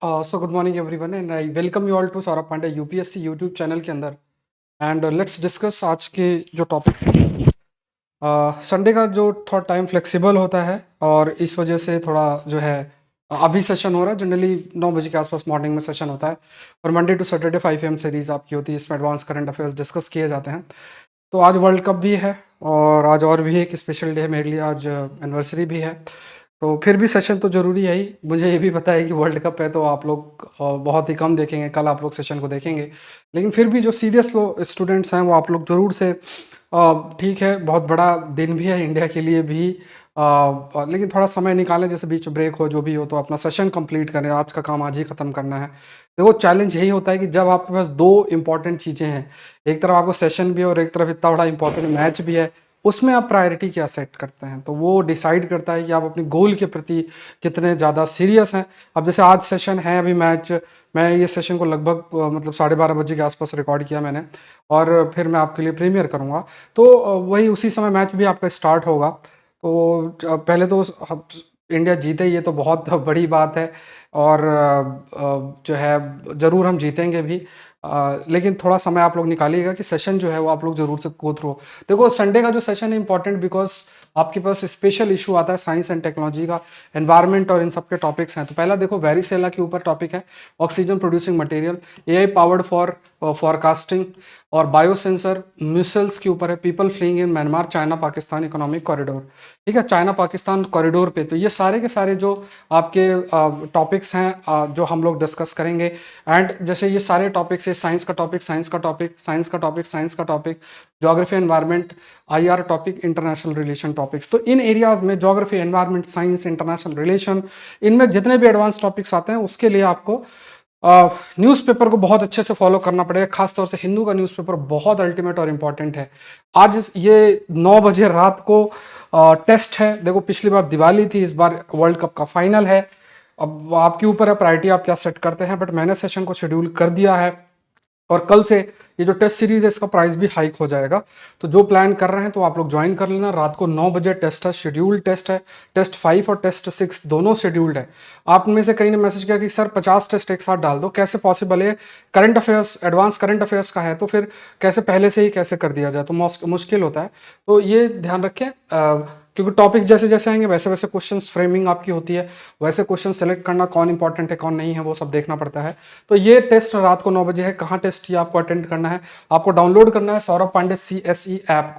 So good morning everyone and I welcome you all to Saurabh Pandey UPSC YouTube channel के अंदर। And let's discuss आज के जो topics हैं। संडे का जो थोड़ा टाइम फ्लेक्सिबल होता है और इस वजह से थोड़ा जो है अभी सेशन हो रहा है। जनरली 9 बजे के आसपास मॉर्निंग में सेशन होता है और Monday to Saturday 5 AM series आपकी होती है। इसमें एडवांस करंट अफेयर्स डिस्कस किए जाते हैं। तो आज वर्ल्ड कप भी है और आज और भी एक स्पेशल डे है मेरे लिए, आज एनिवर्सरी भी है। तो फिर भी सेशन तो ज़रूरी है ही। मुझे ये भी पता है कि वर्ल्ड कप है तो आप लोग बहुत ही कम देखेंगे, कल आप लोग सेशन को देखेंगे। लेकिन फिर भी जो सीरियस स्टूडेंट्स हैं वो आप लोग ज़रूर से ठीक है, बहुत बड़ा दिन भी है इंडिया के लिए भी। लेकिन थोड़ा समय निकालें, जैसे बीच में ब्रेक हो जो भी हो, तो अपना सेशन कंप्लीट करें। आज का काम आज ही ख़त्म करना है। देखो, चैलेंज यही होता है कि जब आपके पास दो इंपॉर्टेंट चीज़ें हैं, एक तरफ आपको सेशन भी है और एक तरफ इतना बड़ा इंपॉर्टेंट मैच भी है, उसमें आप प्रायोरिटी क्या सेट करते हैं, तो वो डिसाइड करता है कि आप अपनी गोल के प्रति कितने ज़्यादा सीरियस हैं। अब जैसे आज सेशन है, अभी मैच, मैं ये सेशन को लगभग मतलब 12:30 बजे के आसपास रिकॉर्ड किया मैंने और फिर मैं आपके लिए प्रीमियर करूँगा। तो वही उसी समय मैच भी आपका स्टार्ट होगा। तो पहले तो इंडिया जीते, ये तो बहुत बड़ी बात है और जो है ज़रूर हम जीतेंगे भी। लेकिन थोड़ा समय आप लोग निकालिएगा कि सेशन जो है वो आप लोग ज़रूर से गो थ्रू। देखो, संडे का जो सेशन है इंपॉर्टेंट बिकॉज आपके पास स्पेशल इशू आता है साइंस एंड टेक्नोलॉजी का, एनवायरनमेंट और इन सब के टॉपिक्स हैं। तो पहला देखो, वेरिसेला के ऊपर टॉपिक है, oxygen producing material, AI powered for forecasting और बायोसेंसर मिसाइल्स के ऊपर है, people fleeing in Myanmar China Pakistan economic corridor. ठीक है, चाइना पाकिस्तान कॉरिडोर पे तो ये सारे के सारे जो आपके टॉपिक्स हैं जो हम लोग डिस्कस करेंगे। एंड जैसे ये सारे टॉपिक्स है, साइंस का टॉपिक, साइंस का टॉपिक, साइंस का टॉपिक, साइंस का topic, geography environment, IR topic, international relation topics. तो इन एरियाज में geography, environment, science, international relation, इनमें जितने भी एडवांस टॉपिक्स आते हैं उसके लिए आपको न्यूज़पेपर को बहुत अच्छे से फॉलो करना पड़ेगा। खासतौर से हिंदू का न्यूज़पेपर बहुत अल्टीमेट और इम्पॉर्टेंट है। आज ये 9 बजे रात को टेस्ट है। देखो, पिछली बार दिवाली थी, इस बार वर्ल्ड कप का फाइनल है। अब आपके ऊपर है प्रायोरिटी आप क्या सेट करते हैं, बट मैंने सेशन को शेड्यूल कर दिया है और कल से ये जो टेस्ट सीरीज है इसका प्राइस भी हाइक हो जाएगा। तो जो प्लान कर रहे हैं तो आप लोग ज्वाइन कर लेना। रात को 9 बजे टेस्ट है, शेड्यूल्ड टेस्ट है। टेस्ट 5 और टेस्ट 6 दोनों शेड्यूल्ड है। आप में से कई ने मैसेज किया कि सर 50 टेस्ट एक साथ डाल दो, कैसे पॉसिबल है? Current affairs, advance current affairs का है तो फिर कैसे पहले से ही कैसे कर दिया जाए, तो मुश्किल होता है। तो ये ध्यान रखें, क्योंकि टॉपिक्स जैसे जैसे आएंगे वैसे वैसे क्वेश्चंस फ्रेमिंग आपकी होती है, वैसे क्वेश्चन सेलेक्ट करना, कौन इंपॉर्टेंट है कौन नहीं है वो सब देखना पड़ता है। तो ये टेस्ट रात को 9 बजे है। कहाँ टेस्ट ये आपको अटेंड करना है? आपको डाउनलोड करना है सौरभ पांडे CSE ऐप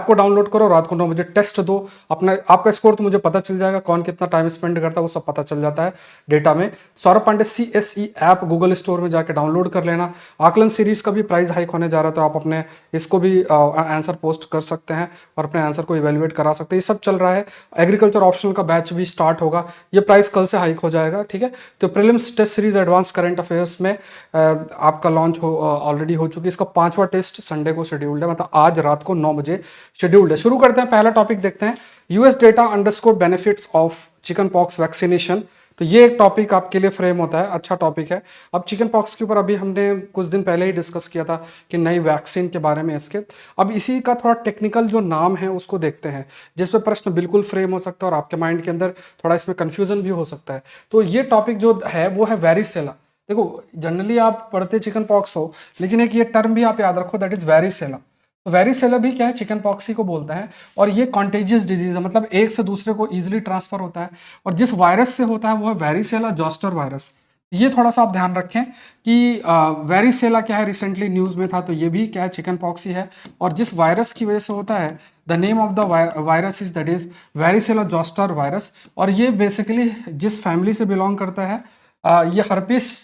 को डाउनलोड करो, रात को 9 बजे टेस्ट दो। अपना आपका स्कोर तो मुझे पता चल जाएगा, कौन कितना टाइम स्पेंड करता है वो सब पता चल जाता है डेटा में। Saurabh Pandey CSE app Google store में जाके डाउनलोड कर लेना। आकलन सीरीज का भी प्राइस हाइक होने जा रहा है, तो आप अपने इसको भी आंसर पोस्ट कर सकते हैं और अपने आंसर को इवेलुएट करा सकते हैं। ये सब चल रहा है। एग्रीकल्चर ऑप्शनल का बैच भी स्टार्ट होगा, ये प्राइस कल से हाइक हो जाएगा। ठीक है, तो prelims test series advance current affairs में आपका लॉन्च ऑलरेडी हो चुकी है। इसका 5वां टेस्ट संडे को शेड्यूल्ड है, मतलब आज रात को 9 बजे शेड्यूल्ड है। शुरू करते हैं, पहला टॉपिक देखते हैं, US data underscore benefits of chicken pox vaccination. तो ये एक टॉपिक आपके लिए फ्रेम होता है, अच्छा टॉपिक है। अब चिकन पॉक्स के ऊपर अभी हमने कुछ दिन पहले ही डिस्कस किया था कि नई वैक्सीन के बारे में इसके। अब इसी का थोड़ा टेक्निकल जो नाम है उसको देखते हैं, जिस पे प्रश्न बिल्कुल फ्रेम हो सकता है और आपके माइंड के अंदर थोड़ा इसमें कंफ्यूजन भी हो सकता है। तो ये टॉपिक जो है वो है वेरिसेला। देखो, जनरली आप पढ़ते चिकन पॉक्स हो, लेकिन एक ये टर्म भी आप याद रखो, दैट इज वेरिसेला। तो वेरिसेला भी क्या है? चिकन पॉक्स ही को बोलता है और ये कॉन्टेजियस डिजीज है, मतलब एक से दूसरे को इजीली ट्रांसफर होता है। और जिस वायरस से होता है वो है वेरिसेला जोस्टर वायरस। ये थोड़ा सा आप ध्यान रखें कि वेरिसेला क्या है, रिसेंटली न्यूज में था, तो ये भी क्या है? चिकन पॉक्स ही है। और जिस वायरस की वजह से होता है, the name of the virus is that is varicella zoster virus. और ये बेसिकली जिस फैमिली से बिलोंग करता है, ये हर्पिस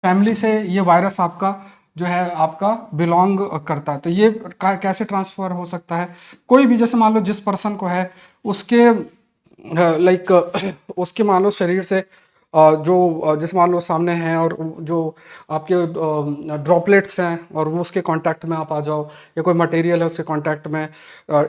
फैमिली से ये वायरस आपका जो है आपका बिलोंग करता है। तो ये कैसे ट्रांसफर हो सकता है? कोई भी, जैसे मान लो जिस पर्सन को है उसके लाइक उसके मान लो शरीर से जो जैसे मान लो सामने हैं और जो आपके ड्रॉपलेट्स हैं और वो उसके कांटेक्ट में आप आ जाओ, या कोई मटेरियल है उसके कांटेक्ट में,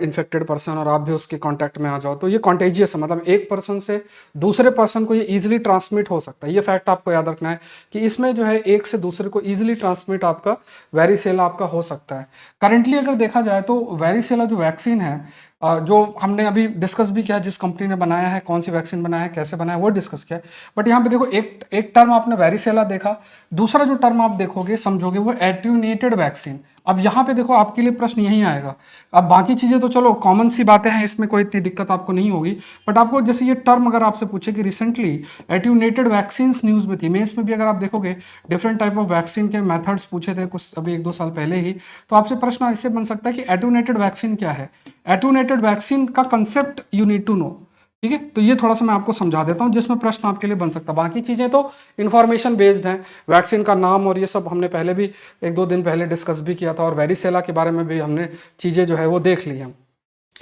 इन्फेक्टेड पर्सन और आप भी उसके कांटेक्ट में आ जाओ, तो ये कॉन्टेजियस है, मतलब एक पर्सन से दूसरे पर्सन को ये इजीली ट्रांसमिट हो सकता है। ये फैक्ट आपको याद रखना है कि इसमें जो है एक से दूसरे को इजीली ट्रांसमिट आपका वेरिसेला आपका हो सकता है। करंटली अगर देखा जाए तो वेरिसेला जो वैक्सीन है जो हमने अभी डिस्कस भी किया, जिस कंपनी ने बनाया है, कौन सी वैक्सीन बनाया है, कैसे बनाया है, वो डिस्कस किया। बट यहाँ पे देखो, एक टर्म आपने वेरिसेला देखा, दूसरा जो टर्म आप देखोगे समझोगे वो एट्यूनेटेड वैक्सीन। अब यहाँ पे देखो आपके लिए प्रश्न यही आएगा। अब बाकी चीजें तो चलो कॉमन सी बातें हैं, इसमें कोई इतनी दिक्कत आपको नहीं होगी। बट आपको जैसे ये टर्म अगर आपसे पूछे कि रिसेंटली एट्यूनेटेड वैक्सीन न्यूज में थी, मेंस में भी अगर आप देखोगे डिफरेंट टाइप ऑफ वैक्सीन के मेथड्स पूछे थे कुछ अभी 1-2 साल पहले ही, तो आपसे प्रश्न ऐसे बन सकता है कि एट्यूनेटेड वैक्सीन क्या है। एट्यूनेटेड वैक्सीन का concept you need to know, ठीक है। तो ये थोड़ा सा मैं आपको समझा देता हूँ जिसमें प्रश्न आपके लिए बन सकता है। बाकी चीजें तो इन्फॉर्मेशन बेस्ड हैं, वैक्सीन का नाम और ये सब हमने पहले भी 1-2 दिन पहले डिस्कस भी किया था, और वेरिसेला के बारे में भी हमने चीजें जो है वो देख ली हैं।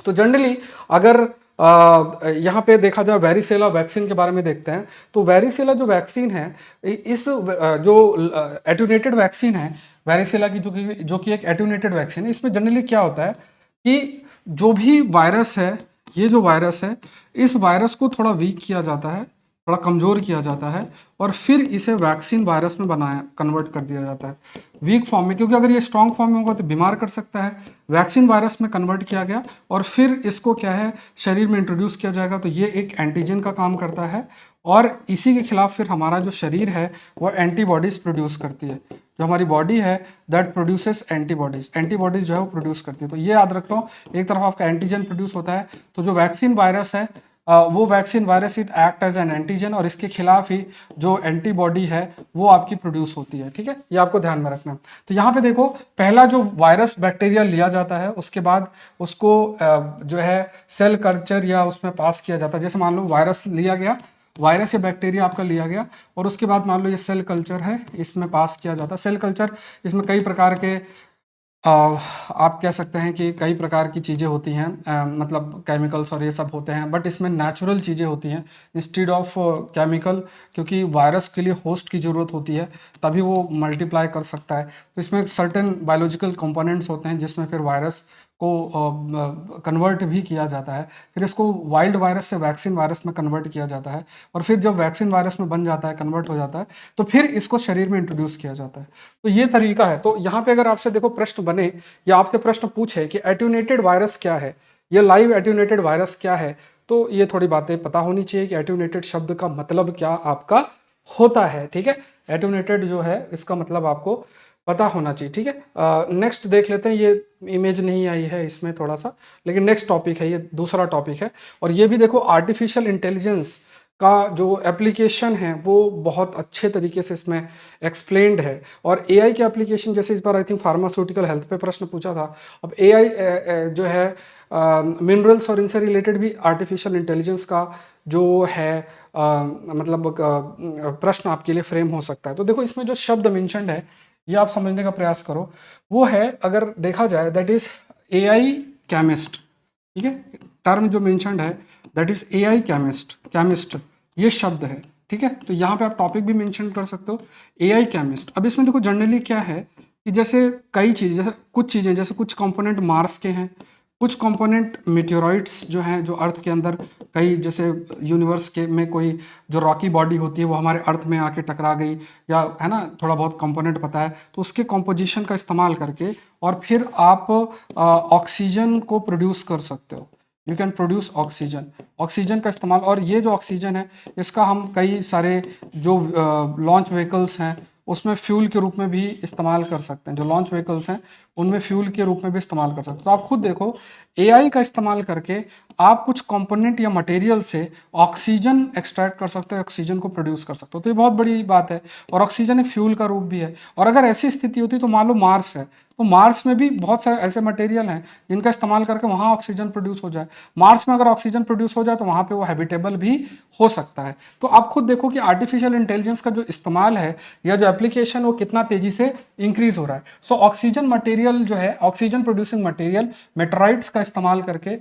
तो जनरली अगर यहाँ पे देखा जाए वेरिसेला वैक्सीन के बारे में देखते हैं, तो वेरिसेला जो वैक्सीन है, इस जो एट्यूनेटेड वैक्सीन है वेरिसेला की, जो कि एक एट्यूनेटेड वैक्सीन है, इसमें जनरली क्या होता है कि जो भी वायरस है, ये जो वायरस है, इस वायरस को थोड़ा वीक किया जाता है, थोड़ा कमजोर किया जाता है, और फिर इसे वैक्सीन वायरस में कन्वर्ट कर दिया जाता है वीक फॉर्म में, क्योंकि अगर ये स्ट्रॉन्ग फॉर्म में होगा तो बीमार कर सकता है। वैक्सीन वायरस में कन्वर्ट किया गया और फिर इसको क्या है शरीर में इंट्रोड्यूस किया जाएगा, तो ये एक एंटीजन का काम करता है, और इसी के खिलाफ फिर हमारा जो शरीर है वो एंटीबॉडीज प्रोड्यूस करती है। जो हमारी बॉडी है दैट प्रोड्यूसेस एंटीबॉडीज जो है वो प्रोड्यूस करती है। तो ये याद रख लो, एक तरफ आपका एंटीजन प्रोड्यूस होता है, तो जो वैक्सीन वायरस है वो vaccine virus it act as an antigen, और इसके खिलाफ ही जो एंटीबॉडी है वो आपकी प्रोड्यूस होती है, ठीक है। ये आपको ध्यान में रखना। तो यहाँ पे देखो, पहला जो वायरस बैक्टीरिया लिया जाता है, उसके बाद उसको जो है सेल कल्चर या उसमें पास किया जाता है। जैसे मान लो वायरस लिया गया, वायरस या बैक्टीरिया आपका लिया गया, और उसके बाद मान लो ये सेल कल्चर है, इसमें पास किया जाता है। सेल कल्चर, इसमें कई प्रकार के आप कह सकते हैं कि कई प्रकार की चीज़ें होती हैं, मतलब केमिकल्स और ये सब होते हैं, बट इसमें नेचुरल चीज़ें होती हैं इंस्टीड ऑफ केमिकल, क्योंकि वायरस के लिए होस्ट की ज़रूरत होती है, तभी वो मल्टीप्लाई कर सकता है। तो इसमें सर्टेन बायोलॉजिकल कंपोनेंट्स होते हैं जिसमें फिर वायरस को कन्वर्ट भी किया जाता है, फिर इसको वाइल्ड वायरस से वैक्सीन वायरस में कन्वर्ट किया जाता है, और फिर जब वैक्सीन वायरस में बन जाता है, कन्वर्ट हो जाता है, तो फिर इसको शरीर में इंट्रोड्यूस किया जाता है। तो ये तरीका है। तो यहाँ पे अगर आपसे देखो प्रश्न बने या आपसे प्रश्न पूछे कि एट्यूनेटेड वायरस क्या है, ये लाइव एट्यूनेटेड वायरस क्या है, तो ये थोड़ी बातें पता होनी चाहिए कि एट्यूनेटेड शब्द का मतलब क्या आपका होता है, ठीक है। एट्यूनेटेड जो है इसका मतलब आपको पता होना चाहिए, ठीक है। नेक्स्ट देख लेते हैं, ये इमेज नहीं आई है इसमें थोड़ा सा, लेकिन नेक्स्ट टॉपिक है, ये दूसरा टॉपिक है। और ये भी देखो आर्टिफिशियल इंटेलिजेंस का जो एप्लीकेशन है वो बहुत अच्छे तरीके से इसमें एक्सप्लेन्ड है। और एआई के एप्लीकेशन, जैसे इस बार आई थिंक फार्मास्यूटिकल हेल्थ पे प्रश्न पूछा था, अब एआई जो है मिनरल्स और इनसे रिलेटेड भी आर्टिफिशियल इंटेलिजेंस का जो है मतलब प्रश्न आपके लिए फ्रेम हो सकता है। तो देखो इसमें जो शब्द मेंशन्ड है ये आप समझने का प्रयास करो, वो है, अगर देखा जाए, दैट इज एआई केमिस्ट, ठीक है। टर्म जो मेंशन्ड है दैट इज एआई केमिस्ट ये शब्द है, ठीक है। तो यहाँ पे आप टॉपिक भी मेंशन कर सकते हो, एआई केमिस्ट। अब इसमें देखो जनरली क्या है कि जैसे कई चीज़, जैसे कुछ चीज़ें, जैसे कुछ कंपोनेंट मार्स के हैं, कुछ कंपोनेंट मेटेओराइट्स जो हैं, जो अर्थ के अंदर कई, जैसे यूनिवर्स के में कोई जो रॉकी बॉडी होती है वो हमारे अर्थ में आके टकरा गई, या है ना, थोड़ा बहुत कंपोनेंट पता है, तो उसके कॉम्पोजिशन का इस्तेमाल करके और फिर आप ऑक्सीजन को प्रोड्यूस कर सकते हो। यू कैन प्रोड्यूस ऑक्सीजन का इस्तेमाल, और ये जो ऑक्सीजन है इसका हम कई सारे जो लॉन्च व्हीकल्स हैं उसमें फ्यूल के रूप में भी इस्तेमाल कर सकते हैं। जो लॉन्च व्हीकल्स हैं उनमें फ्यूल के रूप में भी इस्तेमाल कर सकते हैं। तो आप खुद देखो, एआई का इस्तेमाल करके आप कुछ कंपोनेंट या मटेरियल से ऑक्सीजन एक्सट्रैक्ट कर सकते हो, ऑक्सीजन को प्रोड्यूस कर सकते हो। तो ये बहुत बड़ी बात है, और ऑक्सीजन एक फ्यूल का रूप भी है। और अगर ऐसी स्थिति होती तो मान लो मार्स है, तो मार्स में भी बहुत सारे ऐसे मटेरियल हैं जिनका इस्तेमाल करके वहाँ ऑक्सीजन प्रोड्यूस हो जाए। मार्स में अगर ऑक्सीजन प्रोड्यूस हो जाए तो वहाँ पे वो हैबिटेबल भी हो सकता है। तो आप खुद देखो कि आर्टिफिशियल इंटेलिजेंस का जो इस्तेमाल है या जो एप्लीकेशन वो कितना तेजी से इंक्रीज हो रहा है। सो ऑक्सीजन मटेरियल जो है, ऑक्सीजन प्रोड्यूसिंग मटेरियल मेटेराइट्स का इस्तेमाल करके,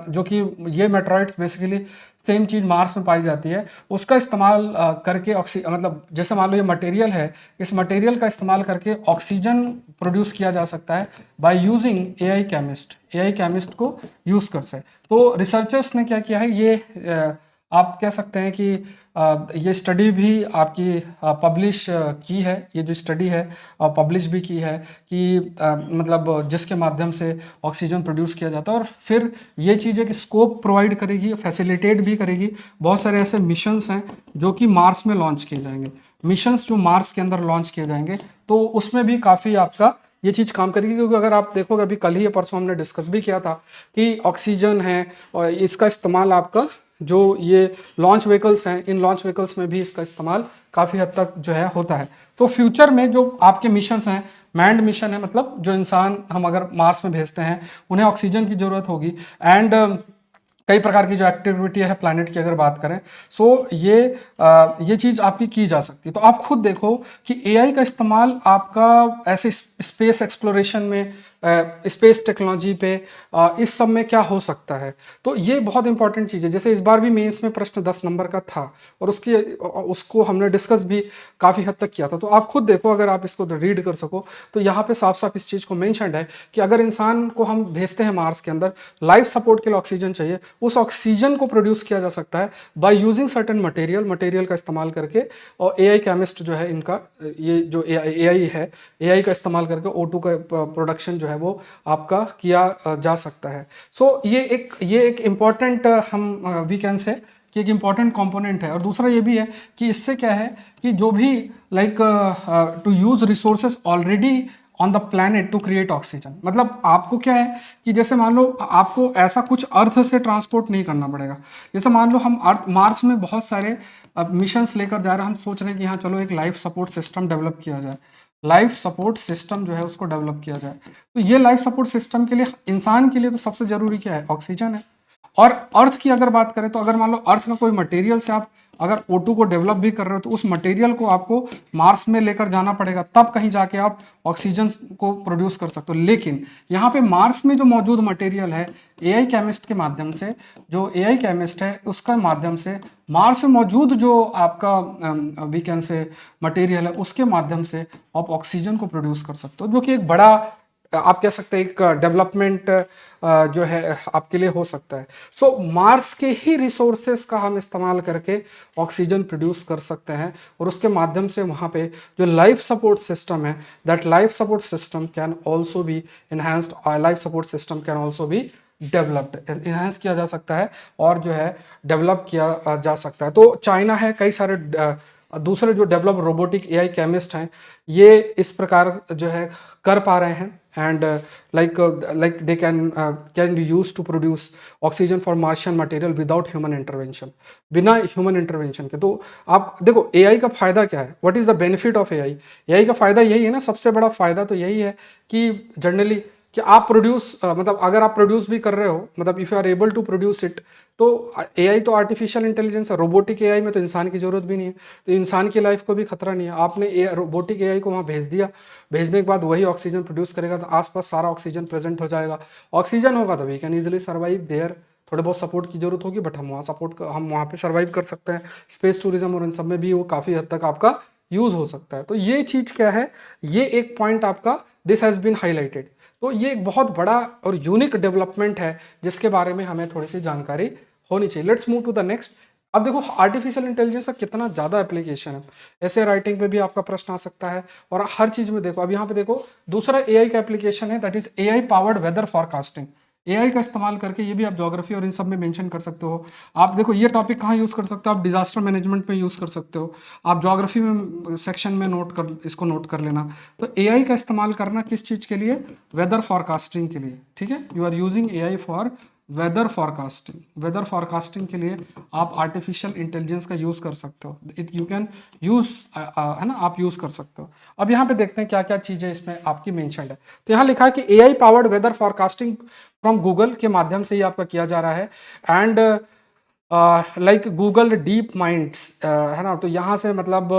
जो कि ये मेटेराइट्स बेसिकली सेम चीज़ मार्स में पाई जाती है, उसका इस्तेमाल करके मतलब जैसे मान लो ये मटेरियल है, इस मटेरियल का इस्तेमाल करके ऑक्सीजन प्रोड्यूस किया जा सकता है बाय यूजिंग एआई केमिस्ट को यूज़ कर से। तो रिसर्चर्स ने क्या किया है, ये आप कह सकते हैं कि ये स्टडी भी आपकी पब्लिश की है, ये जो स्टडी है पब्लिश भी की है कि मतलब जिसके माध्यम से ऑक्सीजन प्रोड्यूस किया जाता है, और फिर ये चीज़ एक स्कोप प्रोवाइड करेगी, फैसिलिटेट भी करेगी। बहुत सारे ऐसे मिशंस हैं जो कि मार्स में लॉन्च किए जाएंगे, मिशंस जो मार्स के अंदर लॉन्च किए जाएंगे, तो उसमें भी काफ़ी आपका ये चीज़ काम करेगी। क्योंकि अगर आप देखोगे, अभी कल ही या परसों हमने डिस्कस भी किया था कि ऑक्सीजन है और इसका इस्तेमाल आपका जो ये लॉन्च व्हीकल्स हैं, इन लॉन्च व्हीकल्स में भी इसका इस्तेमाल काफ़ी हद तक जो है होता है। तो फ्यूचर में जो आपके मिशंस हैं, मैंड मिशन है, मतलब जो इंसान हम अगर मार्स में भेजते हैं उन्हें ऑक्सीजन की ज़रूरत होगी, एंड कई प्रकार की जो एक्टिविटी है प्लैनेट की अगर बात करें, सो ये चीज़ आपकी की जा सकती है। तो आप खुद देखो कि एआई का इस्तेमाल आपका ऐसे स्पेस एक्सप्लोरेशन में, स्पेस टेक्नोलॉजी पे, इस सब में क्या हो सकता है। तो ये बहुत इंपॉर्टेंट चीज़ है। जैसे इस बार भी मेंस में प्रश्न 10 नंबर का था और उसको हमने डिस्कस भी काफ़ी हद तक किया था। तो आप खुद देखो, अगर आप इसको रीड कर सको तो यहाँ पे साफ साफ इस चीज़ को मेंशन्ड है कि अगर इंसान को हम भेजते हैं मार्स के अंदर, लाइफ सपोर्ट के लिए ऑक्सीजन चाहिए, उस ऑक्सीजन को प्रोड्यूस किया जा सकता है बाय यूजिंग सर्टेन मटेरियल का इस्तेमाल करके। और एआई केमिस्ट जो है इनका, ये जो एआई है, एआई का इस्तेमाल करके O2 का प्रोडक्शन जो है वो आपका किया जा सकता है। सो ये एक इम्पॉर्टेंट, हम वी कैन से कि एक इम्पॉर्टेंट कंपोनेंट है। और दूसरा ये भी है कि इससे क्या है कि जो भी like to use resources already on the planet to create oxygen. मतलब आपको क्या है कि जैसे मान लो आपको ऐसा कुछ अर्थ से ट्रांसपोर्ट नहीं करना पड़ेगा। जैसे मान लो हम अर्थ मार्स में बहुत सारे मिशंस लेकर जा रहे हैं, हम सोच रहे हैं कि हाँ चलो एक लाइफ सपोर्ट सिस्टम डेवलप किया जाए, लाइफ सपोर्ट सिस्टम जो है उसको डेवलप किया जाए। तो ये लाइफ सपोर्ट सिस्टम के लिए, इंसान के लिए तो सबसे जरूरी क्या है, ऑक्सीजन है। और अर्थ की अगर बात करें तो अगर मान लो अर्थ का कोई मटेरियल से आप अगर O2 को डेवलप भी कर रहे हो, तो उस मटेरियल को आपको मार्स में लेकर जाना पड़ेगा, तब कहीं जाके आप ऑक्सीजन को प्रोड्यूस कर सकते हो। लेकिन यहाँ पे मार्स में जो मौजूद मटेरियल है, एआई केमिस्ट के माध्यम से, जो एआई केमिस्ट है उसका माध्यम से, मार्स में मौजूद जो आपका वीकेंड से मटेरियल है उसके माध्यम से आप ऑक्सीजन को प्रोड्यूस कर सकते हो, जो कि एक बड़ा, आप कह सकते हैं एक डेवलपमेंट जो है आपके लिए हो सकता है। सो मार्स के ही रिसोर्सेस का हम इस्तेमाल करके ऑक्सीजन प्रोड्यूस कर सकते हैं, और उसके माध्यम से वहाँ पे जो लाइफ सपोर्ट सिस्टम है, that life support system can also B enhanced, life support system can also be developed, enhance किया जा सकता है और जो है डेवलप किया जा सकता है। तो चाइना है, कई सारे दूसरे जो डेवलप रोबोटिक एआई केमिस्ट हैं, ये इस प्रकार जो है कर पा रहे हैं, and like they can be use to produce oxygen for Martian material without human intervention, बिना ह्यूमन इंटरवेंशन के। तो आप देखो एआई का फायदा क्या है, what is the benefit of AI. AI का फायदा यही है ना, सबसे बड़ा फायदा तो यही है कि जनरली कि आप प्रोड्यूस, मतलब अगर आप प्रोड्यूस भी कर रहे हो, मतलब if you are able to produce it, तो एआई तो आर्टिफिशियल इंटेलिजेंस है। रोबोटिक एआई में तो इंसान की जरूरत भी नहीं है, तो इंसान की लाइफ को भी खतरा नहीं है। आपने रोबोटिक एआई को वहाँ भेज दिया, भेजने के बाद वही ऑक्सीजन प्रोड्यूस करेगा, तो आसपास सारा ऑक्सीजन प्रेजेंट हो जाएगा। ऑक्सीजन होगा तो we can easily survive there. थोड़े बहुत सपोर्ट की जरूरत होगी, बट हम वहाँ पे सर्वाइव कर सकते हैं। स्पेस टूरिज्म और इन सब में भी वो काफ़ी हद तक आपका यूज़ हो सकता है। तो ये चीज़ क्या है, ये एक पॉइंट आपका दिस हैज़ बीन हाईलाइटेड। तो ये एक बहुत बड़ा और यूनिक डेवलपमेंट है जिसके बारे में हमें थोड़ी सी जानकारी होनी चाहिए। Let's move to the next. अब देखो आर्टिफिशियल इंटेलिजेंस का कितना ज़्यादा एप्लीकेशन है, ऐसे राइटिंग पे भी आपका प्रश्न आ सकता है, और हर चीज़ में देखो। अब यहाँ पे देखो दूसरा एआई का एप्लीकेशन है, that is AI powered weather forecasting. AI का इस्तेमाल करके ये भी आप ज्योग्राफी और इन सब में मेंशन कर सकते हो। आप देखो ये टॉपिक कहाँ यूज़ कर सकते हो, आप डिजास्टर मैनेजमेंट में यूज़ कर सकते हो, आप ज्योग्राफी में सेक्शन में इसको नोट कर लेना। तो एआई का इस्तेमाल करना किस चीज़ के लिए, वेदर फॉरकास्टिंग के लिए, ठीक है। You are using AI for weather forecasting. Weather forecasting के लिए आप आर्टिफिशियल इंटेलिजेंस का यूज़ कर सकते हो, इट यू कैन यूज़, है ना, आप यूज़ कर सकते हो। अब यहाँ पे देखते हैं क्या क्या चीज़ें इसमें आपकी मेंशन्ड है। तो यहाँ लिखा है कि AI powered weather forecasting from Google के माध्यम से ही आपका किया जा रहा है, and like Google Deep Minds, है ना। तो यहाँ से मतलब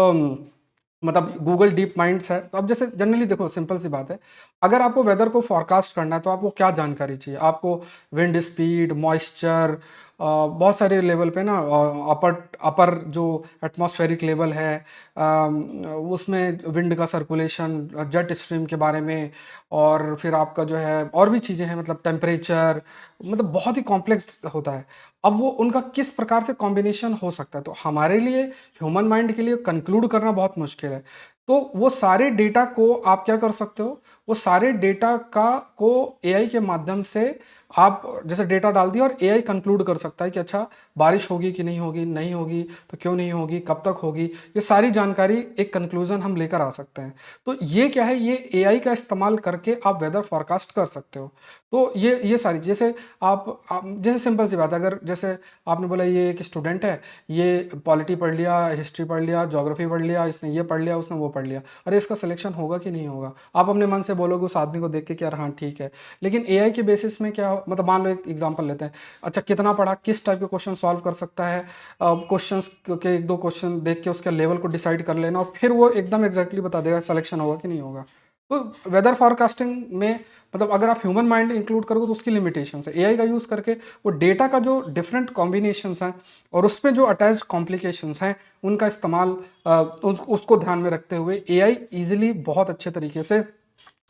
गूगल डीप माइंड्स है। तो अब जैसे जनरली देखो, सिंपल सी बात है, अगर आपको वेदर को फॉरकास्ट करना है तो आपको क्या जानकारी चाहिए, आपको विंड स्पीड, मॉइस्चर, बहुत सारे लेवल पे ना, अपर अपर जो एटमॉस्फेरिक लेवल है, उसमें विंड का सर्कुलेशन, जेट स्ट्रीम के बारे में, और फिर आपका जो है और भी चीज़ें हैं, मतलब टेम्परेचर, मतलब बहुत ही कॉम्प्लेक्स होता है। अब वो उनका किस प्रकार से कॉम्बिनेशन हो सकता है, तो हमारे लिए, ह्यूमन माइंड के लिए कंक्लूड करना बहुत मुश्किल है। तो वो सारे डेटा को आप क्या कर सकते हो, वो सारे डेटा का को एआई के माध्यम से आप जैसे डेटा डाल दिया और एआई कंक्लूड कर सकता है कि अच्छा बारिश होगी कि नहीं होगी, नहीं होगी तो क्यों नहीं होगी, कब तक होगी, ये सारी जानकारी एक कंक्लूजन हम लेकर आ सकते हैं। तो ये क्या है, ये एआई का इस्तेमाल करके आप वेदर फोरकास्ट कर सकते हो। तो ये सारी, जैसे आप जैसे सिंपल सी बात है, अगर जैसे आपने बोला ये एक स्टूडेंट है, ये पॉलिटी पढ़ लिया, हिस्ट्री पढ़ लिया, ज्योग्राफी पढ़ लिया, इसने ये पढ़ लिया, उसने वो पढ़ लिया, अरे इसका सिलेक्शन होगा कि नहीं होगा, आप अपने मन से बोलोगे उस आदमी को देख के कि यार हाँ ठीक है। लेकिन एआई के बेसिस में क्या, मतलब मान लो एक एग्जांपल लेते हैं, अच्छा कितना पढ़ा, किस टाइप के क्वेश्चन सॉल्व कर सकता है, क्वेश्चंस के एक दो क्वेश्चन देख के उसके लेवल को डिसाइड कर लेना, और फिर वो एकदम एग्जैक्टली बता देगा सिलेक्शन होगा कि नहीं होगा। तो वेदर फॉरकास्टिंग में, मतलब अगर आप ह्यूमन माइंड इंक्लूड करोगे तो उसकी लिमिटेशन है, एआई का यूज़ करके वो डेटा का जो डिफरेंट कॉम्बिनेशंस हैं और उसमें जो अटैच्ड कॉम्प्लिकेशंस हैं उनका इस्तेमाल, उसको ध्यान में रखते हुए एआई इजीली बहुत अच्छे तरीके से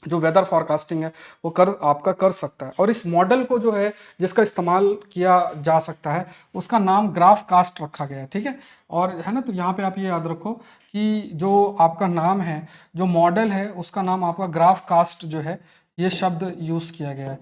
जो वेदर फॉरकास्टिंग है वो आपका कर सकता है। और इस मॉडल को जो है जिसका इस्तेमाल किया जा सकता है उसका नाम ग्राफ कास्ट रखा गया है, ठीक है। और है ना, तो यहाँ पे आप ये याद रखो कि जो आपका नाम है, जो मॉडल है उसका नाम आपका ग्राफ कास्ट जो है, ये शब्द यूज़ किया गया है,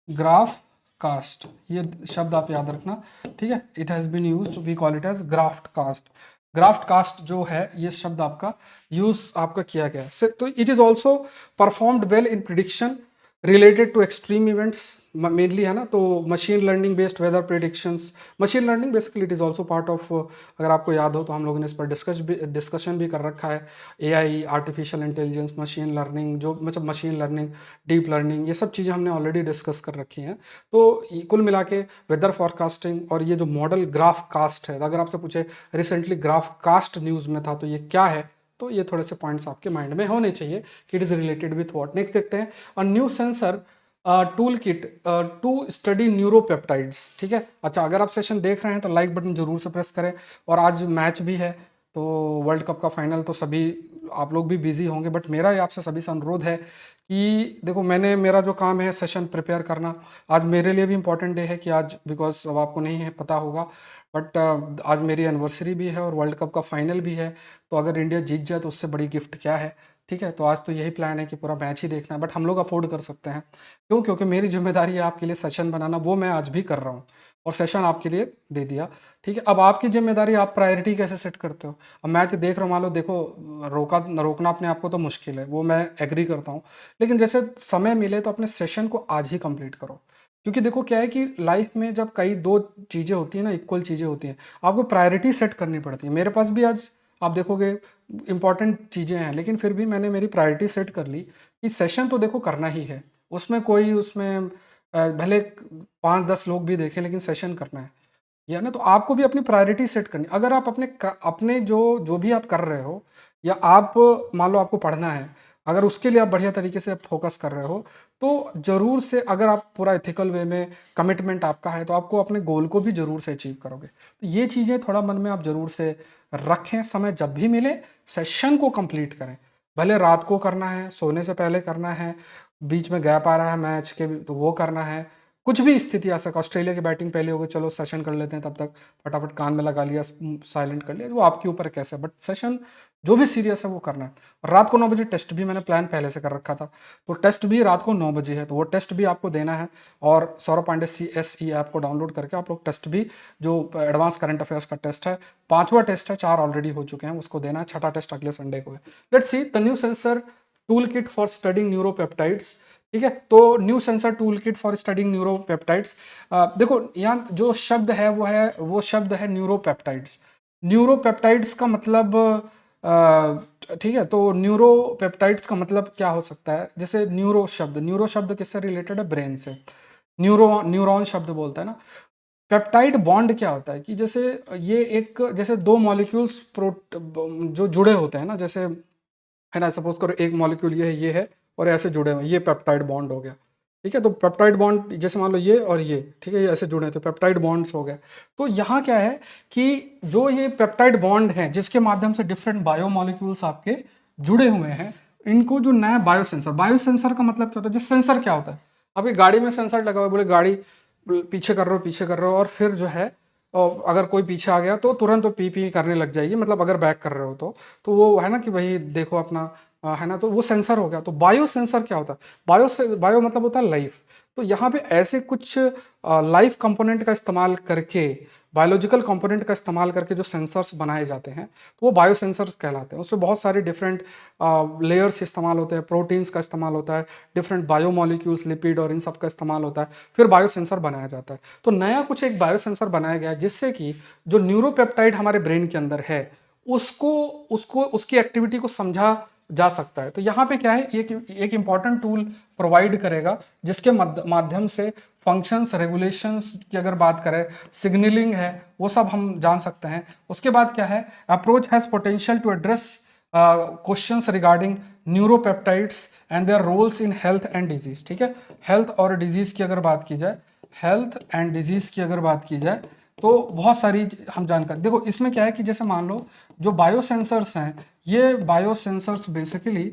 ग्राफ कास्ट, ये शब्द आप याद रखना, ठीक है। It has been used, we call it as GraphCast. GraphCast जो है ये शब्द आपका यूज आपका किया गया है। तो it is also performed well in prediction related to extreme events mainly, है ना। तो machine learning based weather predictions, machine learning basically it is also part of, अगर आपको याद हो तो हम लोगों ने इस पर डिस्कशन भी कर रखा है। AI, artificial intelligence, machine learning, जो मतलब मशीन लर्निंग, डीप लर्निंग, ये सब चीज़ें हमने ऑलरेडी डिस्कस कर रखी हैं। तो कुल मिला के वेदर फॉरकास्टिंग और ये जो मॉडल ग्राफ कास्ट है, अगर आपसे पूछे रिसेंटली ग्राफ कास्ट न्यूज़ में था तो ये क्या है, तो ये थोड़े से पॉइंट्स आपके माइंड में होने चाहिए कि it is related with what. Next देखते हैं, a new sensor tool kit to study neuropeptides, ठीक है। अच्छा, अगर आप सेशन देख रहे हैं तो लाइक बटन जरूर से प्रेस करें। और आज मैच भी है, तो वर्ल्ड कप का फाइनल, तो सभी आप लोग भी बिजी होंगे, बट मेरा आपसे सभी से अनुरोध है कि देखो, मेरा जो काम है सेशन प्रिपेयर करना, आज मेरे लिए भी इंपॉर्टेंट डे है कि आज, बिकॉज अब आपको नहीं है पता होगा, बट आज मेरी एनिवर्सरी भी है और वर्ल्ड कप का फाइनल भी है। तो अगर इंडिया जीत जाए तो उससे बड़ी गिफ्ट क्या है, ठीक है। तो आज तो यही प्लान है कि पूरा मैच ही देखना है, बट हम लोग अफोर्ड कर सकते हैं, क्यों, क्योंकि मेरी जिम्मेदारी है आपके लिए सेशन बनाना, वो मैं आज भी कर रहा हूँ और सेशन आपके लिए दे दिया, ठीक है। अब आपकी जिम्मेदारी, आप प्रायोरिटी कैसे सेट करते हो। अब मैच देख रहा हूँ, मान लो देखो, रोकना अपने आप को तो मुश्किल है, वो मैं एग्री करता हूँ, लेकिन जैसे समय मिले तो अपने सेशन को आज ही कंप्लीट करो। क्योंकि देखो क्या है कि लाइफ में जब कई दो चीज़ें होती हैं ना, इक्वल चीज़ें होती हैं, आपको प्रायोरिटी सेट करनी पड़ती है। मेरे पास भी आज आप देखोगे इंपॉर्टेंट चीज़ें हैं, लेकिन फिर भी मैंने मेरी प्रायोरिटी सेट कर ली कि सेशन तो देखो करना ही है, उसमें भले 5-10 लोग भी देखें, लेकिन सेशन करना है, या ना। तो आपको भी अपनी प्रायोरिटी सेट करनी, अगर आप अपने जो जो भी आप कर रहे हो, या आप मान लो आपको पढ़ना है, अगर उसके लिए आप बढ़िया तरीके से फोकस कर रहे हो, तो जरूर से, अगर आप पूरा एथिकल वे में कमिटमेंट आपका है, तो आपको अपने गोल को भी जरूर से अचीव करोगे। तो ये चीज़ें थोड़ा मन में आप जरूर से रखें, समय जब भी मिले सेशन को कंप्लीट करें, भले रात को करना है, सोने से पहले करना है, बीच में गैप आ रहा है मैच के तो वो करना है, कुछ भी स्थिति आ सके, ऑस्ट्रेलिया की बैटिंग पहले हो गई, चलो सेशन कर लेते हैं, तब तक फटाफट कान में लगा लिया, साइलेंट कर लिया, वो आपके ऊपर कैसे, बट सेशन जो भी सीरियस है वो करना है। रात को 9 बजे टेस्ट भी मैंने प्लान पहले से कर रखा था, तो टेस्ट भी रात को 9 बजे है, तो वो टेस्ट भी आपको देना है। और सौरभ पांडे CSE ऐप को डाउनलोड करके आप लोग टेस्ट भी, जो एडवांस करंट अफेयर्स का टेस्ट है, 5वां टेस्ट है, 4 ऑलरेडी हो चुके हैं, उसको देना है, 6ठा टेस्ट अगले संडे को है। Let's see the new sensor tool kit for studying neuropeptides, ठीक है। तो new sensor tool kit for studying neuropeptides, देखो यहाँ जो शब्द है वो शब्द है न्यूरोपेप्टाइड्स। न्यूरोपेप्टाइड्स का मतलब, ठीक है, तो न्यूरोपेप्टाइड्स का मतलब क्या हो सकता है, जैसे न्यूरो शब्द किससे रिलेटेड है, ब्रेन से। न्यूरॉन शब्द बोलता है ना। पेप्टाइड बॉन्ड क्या होता है कि जैसे ये एक, जैसे दो मॉलिक्यूल्स जो जुड़े होते हैं ना, जैसे है ना, सपोज करो एक मॉलिक्यूल ये है और ऐसे जुड़े हुए हैं, ये पेप्टाइड बॉन्ड हो गया। ठीक है। तो पेप्टाइड बॉन्ड जैसे मान लो ये और ये, ठीक है, ये ऐसे जुड़े हैं तो पेप्टाइड बॉन्ड्स हो गए। तो यहाँ क्या है कि जो ये पेप्टाइड बॉन्ड हैं जिसके माध्यम से डिफरेंट बायोमोलिक्यूल्स आपके जुड़े हुए हैं, इनको जो नया बायोसेंसर का मतलब क्या होता है, जैसे सेंसर क्या होता है, अभी गाड़ी में सेंसर लगा हुआ है, बोले गाड़ी पीछे कर रहे हो पीछे कर रहे हो, और फिर जो है और अगर कोई पीछे आ गया तो तुरंत वो पी पी करने लग जाएगी, मतलब अगर बैक कर रहे हो तो वो है ना कि भाई देखो अपना है ना, तो वो सेंसर हो गया। तो बायो सेंसर क्या होता है, बायो मतलब होता है लाइफ। तो यहाँ पे ऐसे कुछ लाइफ कंपोनेंट का इस्तेमाल करके, बायोलॉजिकल कंपोनेंट का इस्तेमाल करके जो सेंसर्स बनाए जाते हैं तो वो बायो सेंसर्स कहलाते हैं। उसमें बहुत सारे डिफरेंट लेयर्स इस्तेमाल होते हैं, प्रोटीन्स का इस्तेमाल होता है, डिफरेंट बायोमोलिक्यूल्स, लिपिड और इन सब का इस्तेमाल होता है, फिर बायो सेंसर बनाया जाता है। तो नया कुछ एक बायो सेंसर बनाया गया जिससे कि जो न्यूरोपेप्टाइड हमारे ब्रेन के अंदर है उसको उसको उसकी एक्टिविटी को समझा जा सकता है। तो यहाँ पे क्या है, एक इंपॉर्टेंट टूल प्रोवाइड करेगा जिसके माध्यम से फंक्शंस, रेगुलेशंस की अगर बात करें, सिग्नलिंग है, वो सब हम जान सकते हैं। उसके बाद क्या है, approach has potential to address questions regarding neuropeptides and their roles in health and disease. ठीक है, हेल्थ और डिजीज की अगर बात की जाए, हेल्थ एंड डिजीज की अगर बात की जाए तो बहुत सारी हम जानकारी, देखो इसमें क्या है कि जैसे मान लो जो बायोसेंसर्स हैं, ये बायोसेंसर्स बेसिकली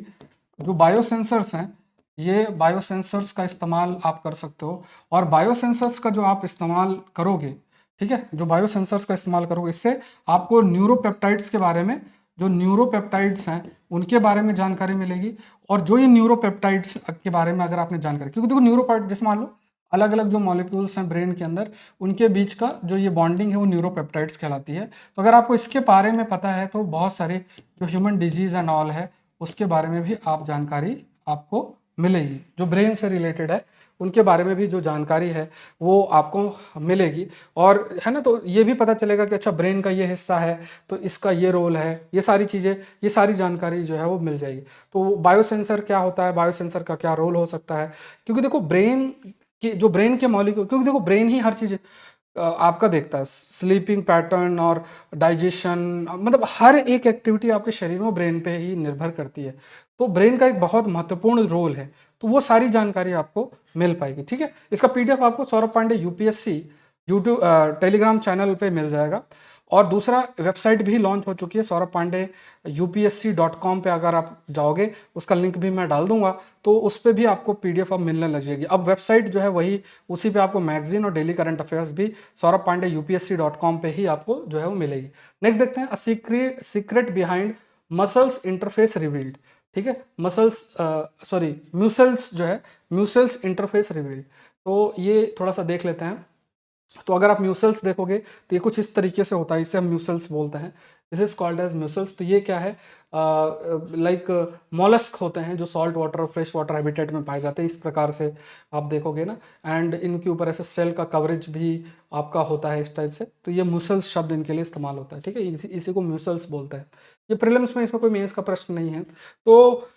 जो बायोसेंसर्स हैं, ये बायोसेंसर्स का इस्तेमाल आप कर सकते हो। और बायोसेंसर्स का जो आप इस्तेमाल करोगे, ठीक है, जो बायोसेंसर्स का इस्तेमाल करोगे, इससे आपको न्यूरोपेप्टाइड्स के बारे में, जो न्यूरोपेप्टाइड्स हैं उनके बारे में जानकारी मिलेगी। और जो ये न्यूरोपेप्टाइड्स के बारे में अगर आपने जानकारी, क्योंकि देखो न्यूरोपेप्टाइड जैसे मान लो अलग अलग जो मॉलिक्यूल्स हैं ब्रेन के अंदर, उनके बीच का जो ये बॉन्डिंग है वो न्यूरोपेप्टाइड्स कहलाती है। तो अगर आपको इसके बारे में पता है तो बहुत सारे जो ह्यूमन डिजीज एंड ऑल है उसके बारे में भी आप जानकारी आपको मिलेगी, जो ब्रेन से रिलेटेड है उनके बारे में भी जो जानकारी है वो आपको मिलेगी। और है ना, तो ये भी पता चलेगा कि अच्छा ब्रेन का ये हिस्सा है तो इसका ये रोल है, ये सारी चीज़ें, ये सारी जानकारी जो है वो मिल जाएगी। तो बायोसेंसर क्या होता है, बायोसेंसर का क्या रोल हो सकता है, क्योंकि देखो ब्रेन कि जो ब्रेन के मॉलिक्यूल, क्योंकि देखो ब्रेन ही हर चीज़ आपका देखता है, स्लीपिंग पैटर्न और डाइजेशन, मतलब हर एक एक्टिविटी आपके शरीर में ब्रेन पे ही निर्भर करती है। तो ब्रेन का एक बहुत महत्वपूर्ण रोल है, तो वो सारी जानकारी आपको मिल पाएगी। ठीक है, इसका पीडीएफ आपको Saurabh Pandey UPSC YouTube Telegram channel पे मिल जाएगा। और दूसरा वेबसाइट भी लॉन्च हो चुकी है, सौरभ पांडे upsc.com पे अगर आप जाओगे, उसका लिंक भी मैं डाल दूंगा, तो उस पर भी आपको पीडीएफ अब मिलने लग जाएगी। अब वेबसाइट जो है वही, उसी पे आपको मैगजीन और डेली करंट अफेयर्स भी सौरभ पांडे upsc.com पे ही आपको जो है वो मिलेगी। नेक्स्ट देखते हैं, secret behind muscles interface revealed. ठीक है, मसल्स सॉरी म्यूसल्स जो है, म्यूसल्स इंटरफेस रिवील्ड, तो ये थोड़ा सा देख लेते हैं। तो अगर आप म्यूसल्स देखोगे तो ये कुछ इस तरीके से होता है, इसे हम म्यूसल्स बोलते हैं, दिस इज कॉल्ड एज म्यूसल्स। तो ये क्या है, लाइक मॉलस्क होते हैं जो सॉल्ट वाटर और फ्रेश वाटर हैबिटेट में पाए जाते हैं, इस प्रकार से आप देखोगे ना। एंड इनके ऊपर ऐसे सेल का कवरेज भी आपका होता है इस टाइप से, तो ये म्यूसल्स शब्द इनके लिए इस्तेमाल होता है। ठीक है, इसी को म्यूसल्स बोलते हैं। ये प्रीलिम्स में, इसमें कोई मेंस का प्रश्न नहीं है। तो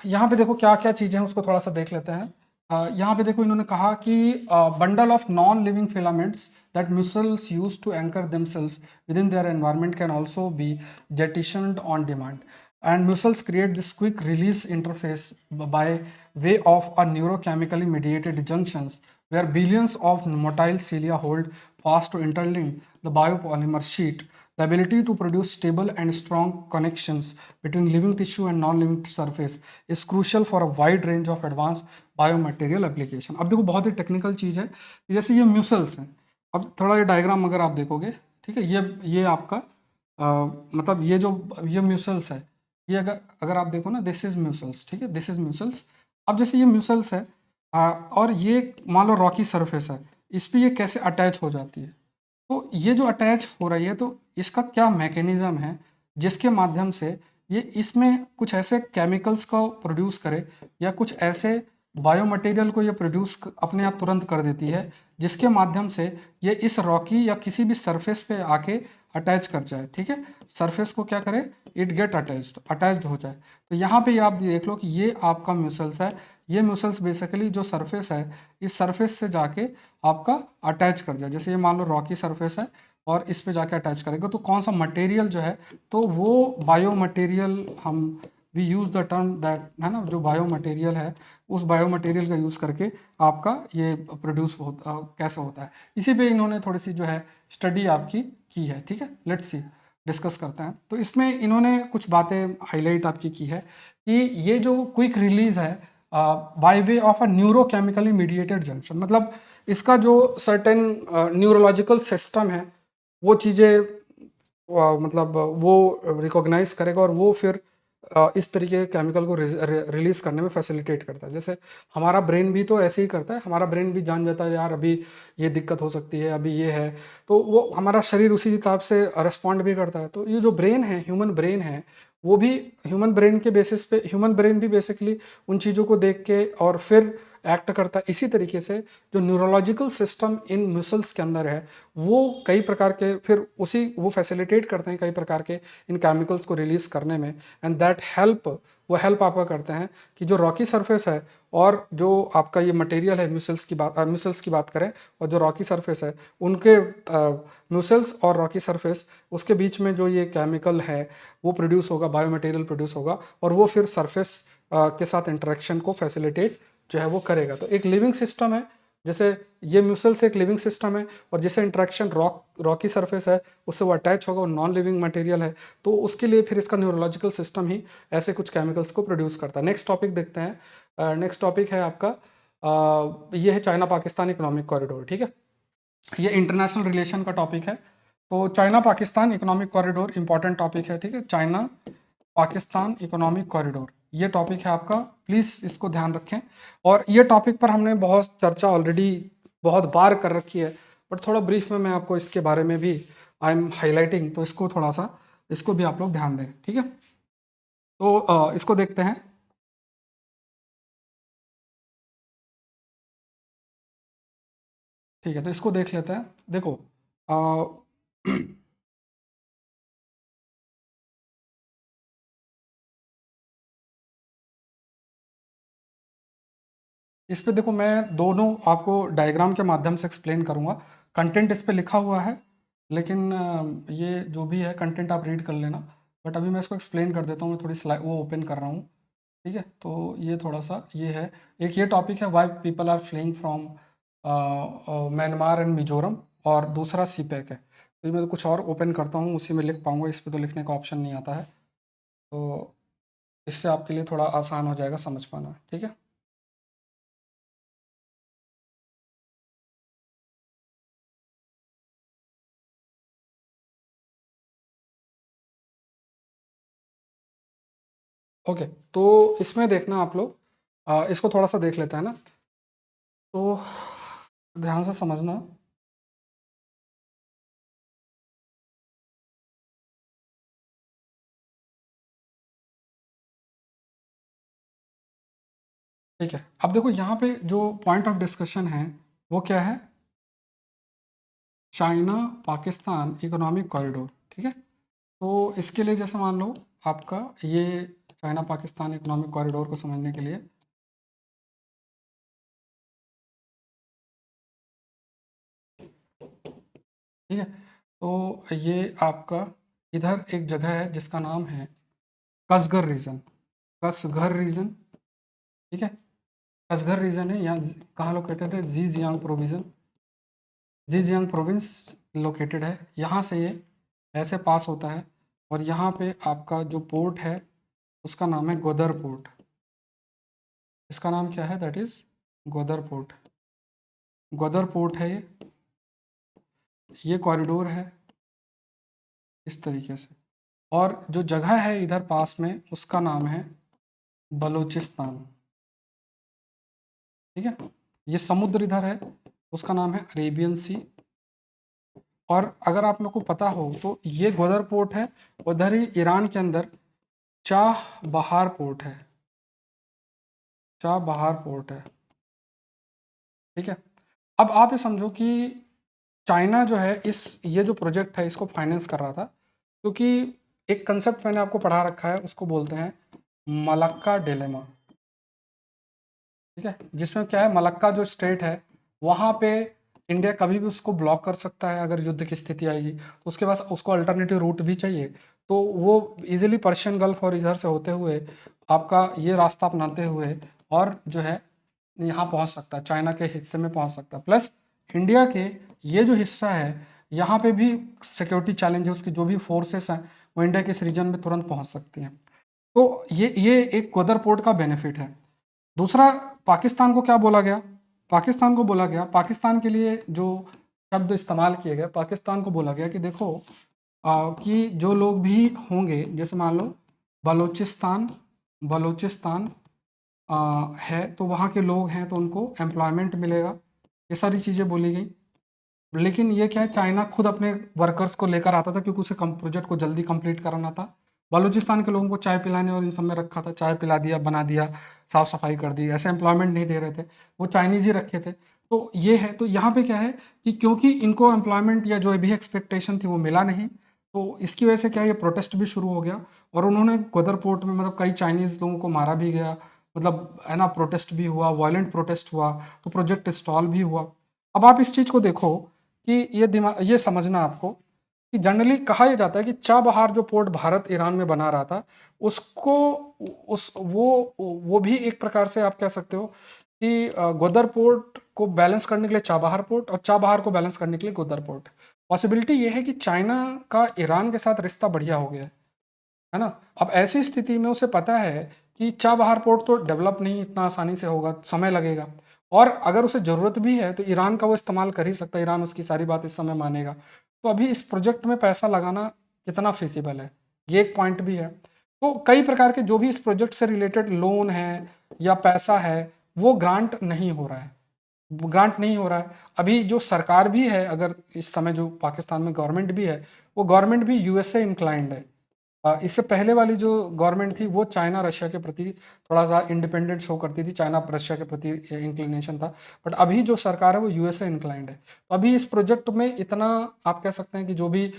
यहाँ पे देखो क्या क्या चीज़ें हैं उसको थोड़ा सा देख लेते हैं। यहाँ पे देखो इन्होंने कहा कि bundle of non living filaments that mussels use to anchor themselves within their environment can also be jettisoned on demand and mussels create this quick release interface by way of a neurochemically mediated junctions where billions of motile cilia hold fast to interlink the biopolymer sheet. The ability to produce stable and strong connections between living tissue and non-living surface is crucial for a wide range of advanced biomaterial application. अब देखो बहुत ही technical चीज़ है, जैसे ये म्यूसल्स हैं। अब थोड़ा ये डायग्राम अगर आप देखोगे, ठीक है, ये आपका मतलब ये म्यूसल्स है, ये अगर अगर आप देखो ना, दिस इज म्यूसल्स। ठीक है, दिस इज म्यूसल्स। अब जैसे ये म्यूसल्स है और ये मान लो रॉकी सरफेस है, इस पर ये कैसे अटैच हो जाती है। तो ये जो अटैच हो रही है तो इसका क्या मैकेनिज्म है जिसके माध्यम से ये इसमें कुछ ऐसे केमिकल्स को प्रोड्यूस करे या कुछ ऐसे बायोमटेरियल को ये प्रोड्यूस अपने आप तुरंत कर देती है जिसके माध्यम से ये इस रॉकी या किसी भी सरफेस पे आके अटैच कर जाए। ठीक है, सरफेस को क्या करे, इट गेट अटैच्ड हो जाए। तो यहाँ पे आप देख लो कि ये आपका म्यूसल्स है, ये म्यूसल्स बेसिकली जो सरफेस है इस सरफेस से जाके आपका अटैच कर जाए। जैसे ये मान लो रॉकी सरफेस है और इस पे जाके अटैच करेगा तो कौन सा मटेरियल जो है, तो वो बायो मटेरियल हम we use the term that, है ना, जो बायो मटेरियल है उस बायो मटेरियल का यूज़ करके आपका ये प्रोड्यूस कैसे होता है। इसी पे इन्होंने थोड़ी सी जो है स्टडी आपकी की है। ठीक है, लेट्स सी, डिस्कस करते हैं। तो इसमें इन्होंने कुछ बातें हाईलाइट आपकी की है कि ये जो क्विक रिलीज है by way of a neurochemically mediated junction, मतलब इसका जो सर्टेन न्यूरोलॉजिकल सिस्टम है वो चीज़ें मतलब वो रिकॉग्नाइज करेगा और वो फिर इस तरीके के केमिकल को रिलीज करने में फैसिलिटेट करता है। जैसे हमारा ब्रेन भी तो ऐसे ही करता है, हमारा ब्रेन भी जान जाता है यार अभी ये दिक्कत हो सकती है, अभी ये है, तो वो हमारा शरीर उसी हिसाब से रिस्पॉन्ड भी करता है। तो ये जो ब्रेन है, ह्यूमन ब्रेन है, वो भी ह्यूमन ब्रेन के बेसिस पे, ह्यूमन ब्रेन भी बेसिकली उन चीज़ों को देख के और फिर एक्ट करता है। इसी तरीके से जो न्यूरोलॉजिकल सिस्टम इन मसल्स के अंदर है वो कई प्रकार के फिर उसी वो फैसिलिटेट करते हैं कई प्रकार के इन केमिकल्स को रिलीज करने में, एंड दैट हेल्प, वो हेल्प आपका करते हैं कि जो रॉकी सरफेस है और जो आपका ये मटेरियल है, म्यूसल्स की बात करें और जो रॉकी सरफेस है उनके म्यूसल्स और रॉकी सरफेस उसके बीच में जो ये केमिकल है वो प्रोड्यूस होगा, बायो मटेरियल प्रोड्यूस होगा और वो फिर सरफेस के साथ इंटरेक्शन को फैसिलिटेट जो है वो करेगा। तो एक लिविंग सिस्टम है, जैसे ये म्यूसल्स एक लिविंग सिस्टम है और जैसे इंटरेक्शन रॉकी सरफेस है उससे वो अटैच होगा, वो नॉन लिविंग मटेरियल है, तो उसके लिए फिर इसका न्यूरोलॉजिकल सिस्टम ही ऐसे कुछ केमिकल्स को प्रोड्यूस करता है। नेक्स्ट टॉपिक देखते हैं। नेक्स्ट टॉपिक है आपका ये है चाइना पाकिस्तान इकोनॉमिक कॉरिडोर। ठीक है, ये इंटरनेशनल रिलेशन का टॉपिक है। तो China Pakistan economic corridor important topic है। ठीक है, चाइना पाकिस्तान इकोनॉमिक कॉरिडोर ये टॉपिक है आपका, प्लीज़ इसको ध्यान रखें। और ये टॉपिक पर हमने बहुत चर्चा ऑलरेडी बहुत बार कर रखी है, बट थोड़ा ब्रीफ में मैं आपको इसके बारे में भी आई एम हाईलाइटिंग, तो इसको थोड़ा सा, इसको भी आप लोग ध्यान दें। ठीक है, तो इसको देखते हैं। ठीक है, तो इसको देख लेते हैं। देखो अ, इस पे देखो मैं दोनों आपको डायग्राम के माध्यम से एक्सप्लेन करूँगा। कंटेंट इस पे लिखा हुआ है, लेकिन ये जो भी है कंटेंट आप रीड कर लेना, बट अभी मैं इसको एक्सप्लेन कर देता हूँ। मैं थोड़ी स्लाइड वो ओपन कर रहा हूँ। ठीक है, तो ये थोड़ा सा ये है, एक ये टॉपिक है why people are flying from Myanmar and Mizoram, और दूसरा सीपैक है। तो ये मैं तो कुछ और ओपन करता हूँ, उसी में लिख पाऊँगा, इस पर तो लिखने का ऑप्शन नहीं आता है, तो इससे आपके लिए थोड़ा आसान हो जाएगा समझ पाना। ठीक है, ओके। तो इसमें देखना आप लोग इसको थोड़ा सा देख लेते हैं ना, तो ध्यान से समझना। ठीक है, अब देखो यहाँ पे जो पॉइंट ऑफ डिस्कशन है वो क्या है, चाइना पाकिस्तान इकोनॉमिक कॉरिडोर। ठीक है, तो इसके लिए जैसे मान लो आपका ये चाइना पाकिस्तान इकोनॉमिक कॉरिडोर को समझने के लिए, ठीक है, तो ये आपका इधर एक जगह है जिसका नाम है कसगर रीजन, कसघर रीजन। ठीक है, कसघर रीजन है, यहाँ कहाँ लोकेटेड है, जीजियांग प्रोविजन, जीजियांग प्रोविंस लोकेटेड है। यहाँ से ये ऐसे पास होता है और यहाँ पे आपका जो पोर्ट है उसका नाम है गोदर पोर्ट। इसका नाम क्या है, दैट इज़ गोदर पोर्ट। गोदर पोर्ट है ये कॉरिडोर है इस तरीके से। और जो जगह है इधर पास में उसका नाम है बलूचिस्तान। ठीक है, ये समुद्र इधर है, उसका नाम है अरेबियन सी। और अगर आप लोग को पता हो तो ये ग्वादर पोर्ट है, उधर ही ईरान के अंदर चाह बहार पोर्ट है, चाह बहार पोर्ट है। ठीक है, अब आप ये समझो कि चाइना जो है इस ये जो प्रोजेक्ट है इसको फाइनेंस कर रहा था, क्योंकि एक कंसेप्ट मैंने आपको पढ़ा रखा है, उसको बोलते हैं मलक्का डिलेमा। ठीक है, जिसमें क्या है, मलक्का जो स्टेट है वहाँ पे इंडिया कभी भी उसको ब्लॉक कर सकता है अगर युद्ध की स्थिति आएगी, तो उसके पास उसको अल्टरनेटिव रूट भी चाहिए। तो वो इजीली पर्शियन गल्फ और इधर से होते हुए आपका ये रास्ता अपनाते हुए और जो है यहाँ पहुँच सकता है, चाइना के हिस्से में पहुँच सकता है। प्लस इंडिया के ये जो हिस्सा है यहाँ पे भी सिक्योरिटी चैलेंज है, उसकी जो भी फोर्सेस हैं वो इंडिया के इस रीजन में तुरंत पहुँच सकती हैं। तो ये एक गदर पोर्ट का बेनिफिट है। दूसरा, पाकिस्तान को क्या बोला गया? पाकिस्तान को बोला गया, पाकिस्तान के लिए जो शब्द इस्तेमाल किए गए, पाकिस्तान को बोला गया कि देखो कि जो लोग भी होंगे, जैसे मान लो बलूचिस्तान बलूचिस्तान है तो वहाँ के लोग हैं तो उनको एम्प्लॉयमेंट मिलेगा, ये सारी चीज़ें बोली गई। लेकिन ये क्या है, चाइना खुद अपने वर्कर्स को लेकर आता था क्योंकि उसे प्रोजेक्ट को जल्दी कंप्लीट कराना था। बलूचिस्तान के लोगों को चाय पिलाने और इन सब में रखा था, चाय पिला दिया, बना दिया, साफ सफाई कर दी, ऐसे एम्प्लॉयमेंट नहीं दे रहे थे, वो चाइनीज़ ही रखे थे। तो ये है, तो यहाँ पे क्या है कि क्योंकि इनको एम्प्लॉयमेंट या जो भी एक्सपेक्टेशन थी वो मिला नहीं, तो इसकी वजह से क्या है, ये प्रोटेस्ट भी शुरू हो गया और उन्होंने गदर पोर्ट में मतलब कई चाइनीज़ लोगों को मारा भी गया, मतलब है ना, प्रोटेस्ट भी हुआ, वायलेंट प्रोटेस्ट हुआ, तो प्रोजेक्ट स्टॉल भी हुआ। अब आप इस चीज़ को देखो कि ये समझना आपको कि जनरली कहा यह जाता है कि चाबहार जो पोर्ट भारत ईरान में बना रहा था, उसको उस वो भी एक प्रकार से आप कह सकते हो कि ग्वादर पोर्ट को बैलेंस करने के लिए चाबहार पोर्ट और चाबहार को बैलेंस करने के लिए ग्वादर पोर्ट। पॉसिबिलिटी ये है कि चाइना का ईरान के साथ रिश्ता बढ़िया हो गया है ना। अब ऐसी स्थिति में उसे पता है कि चाबहार पोर्ट तो डेवलप नहीं इतना आसानी से होगा, समय लगेगा, और अगर उसे ज़रूरत भी है तो ईरान का वो इस्तेमाल कर ही सकता है, ईरान उसकी सारी बात इस समय मानेगा। तो अभी इस प्रोजेक्ट में पैसा लगाना कितना फिजिबल है, ये एक पॉइंट भी है। तो कई प्रकार के जो भी इस प्रोजेक्ट से रिलेटेड लोन है या पैसा है वो ग्रांट नहीं हो रहा है, ग्रांट नहीं हो रहा है। अभी जो सरकार भी है, अगर इस समय जो पाकिस्तान में गवर्नमेंट भी है, वो गवर्नमेंट भी यूएसए इंक्लाइंड है। इससे पहले वाली जो गवर्नमेंट थी वो चाइना रशिया के प्रति थोड़ा सा इंडिपेंडेंट शो करती थी, चाइना रशिया के प्रति इंक्लिनेशन था। बट अभी जो सरकार है वो यूएसए इंक्लाइंड है। तो अभी इस प्रोजेक्ट में इतना आप कह सकते हैं कि जो भी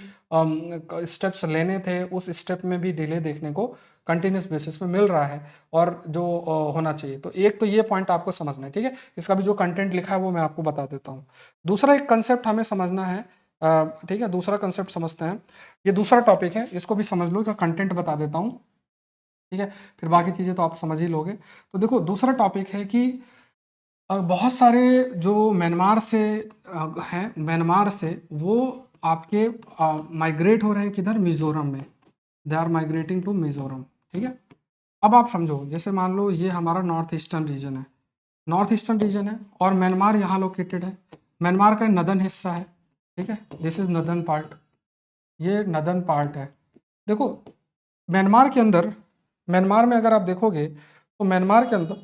स्टेप्स लेने थे उस स्टेप में भी डिले देखने को कंटिन्यूस बेसिस पे मिल रहा है, और जो होना चाहिए। तो एक तो ये पॉइंट आपको समझना है, ठीक है। इसका भी जो कंटेंट लिखा है वो मैं आपको बता देता हूँ। दूसरा एक कंसेप्ट हमें समझना है, ठीक है, दूसरा कंसेप्ट समझते हैं। ये दूसरा टॉपिक है, इसको भी समझ लो, इसका कंटेंट बता देता हूँ, ठीक है, फिर बाकी चीज़ें तो आप समझ ही लोगे। तो देखो दूसरा टॉपिक है कि बहुत सारे जो म्यांमार से हैं, म्यांमार से वो आपके माइग्रेट हो रहे हैं किधर, मिज़ोरम में, they are migrating to Mizoram, ठीक है। अब आप समझो, जैसे मान लो ये हमारा नॉर्थ ईस्टर्न रीजन है, नॉर्थ ईस्टर्न रीजन है और म्यांमार यहाँ लोकेटेड है। म्यांमार का नदर्न हिस्सा है, ठीक है, दिस इज नदर्न पार्ट, ये नदर्न पार्ट है। देखो म्यांमार के अंदर, म्यांमार में अगर आप देखोगे तो म्यांमार के अंदर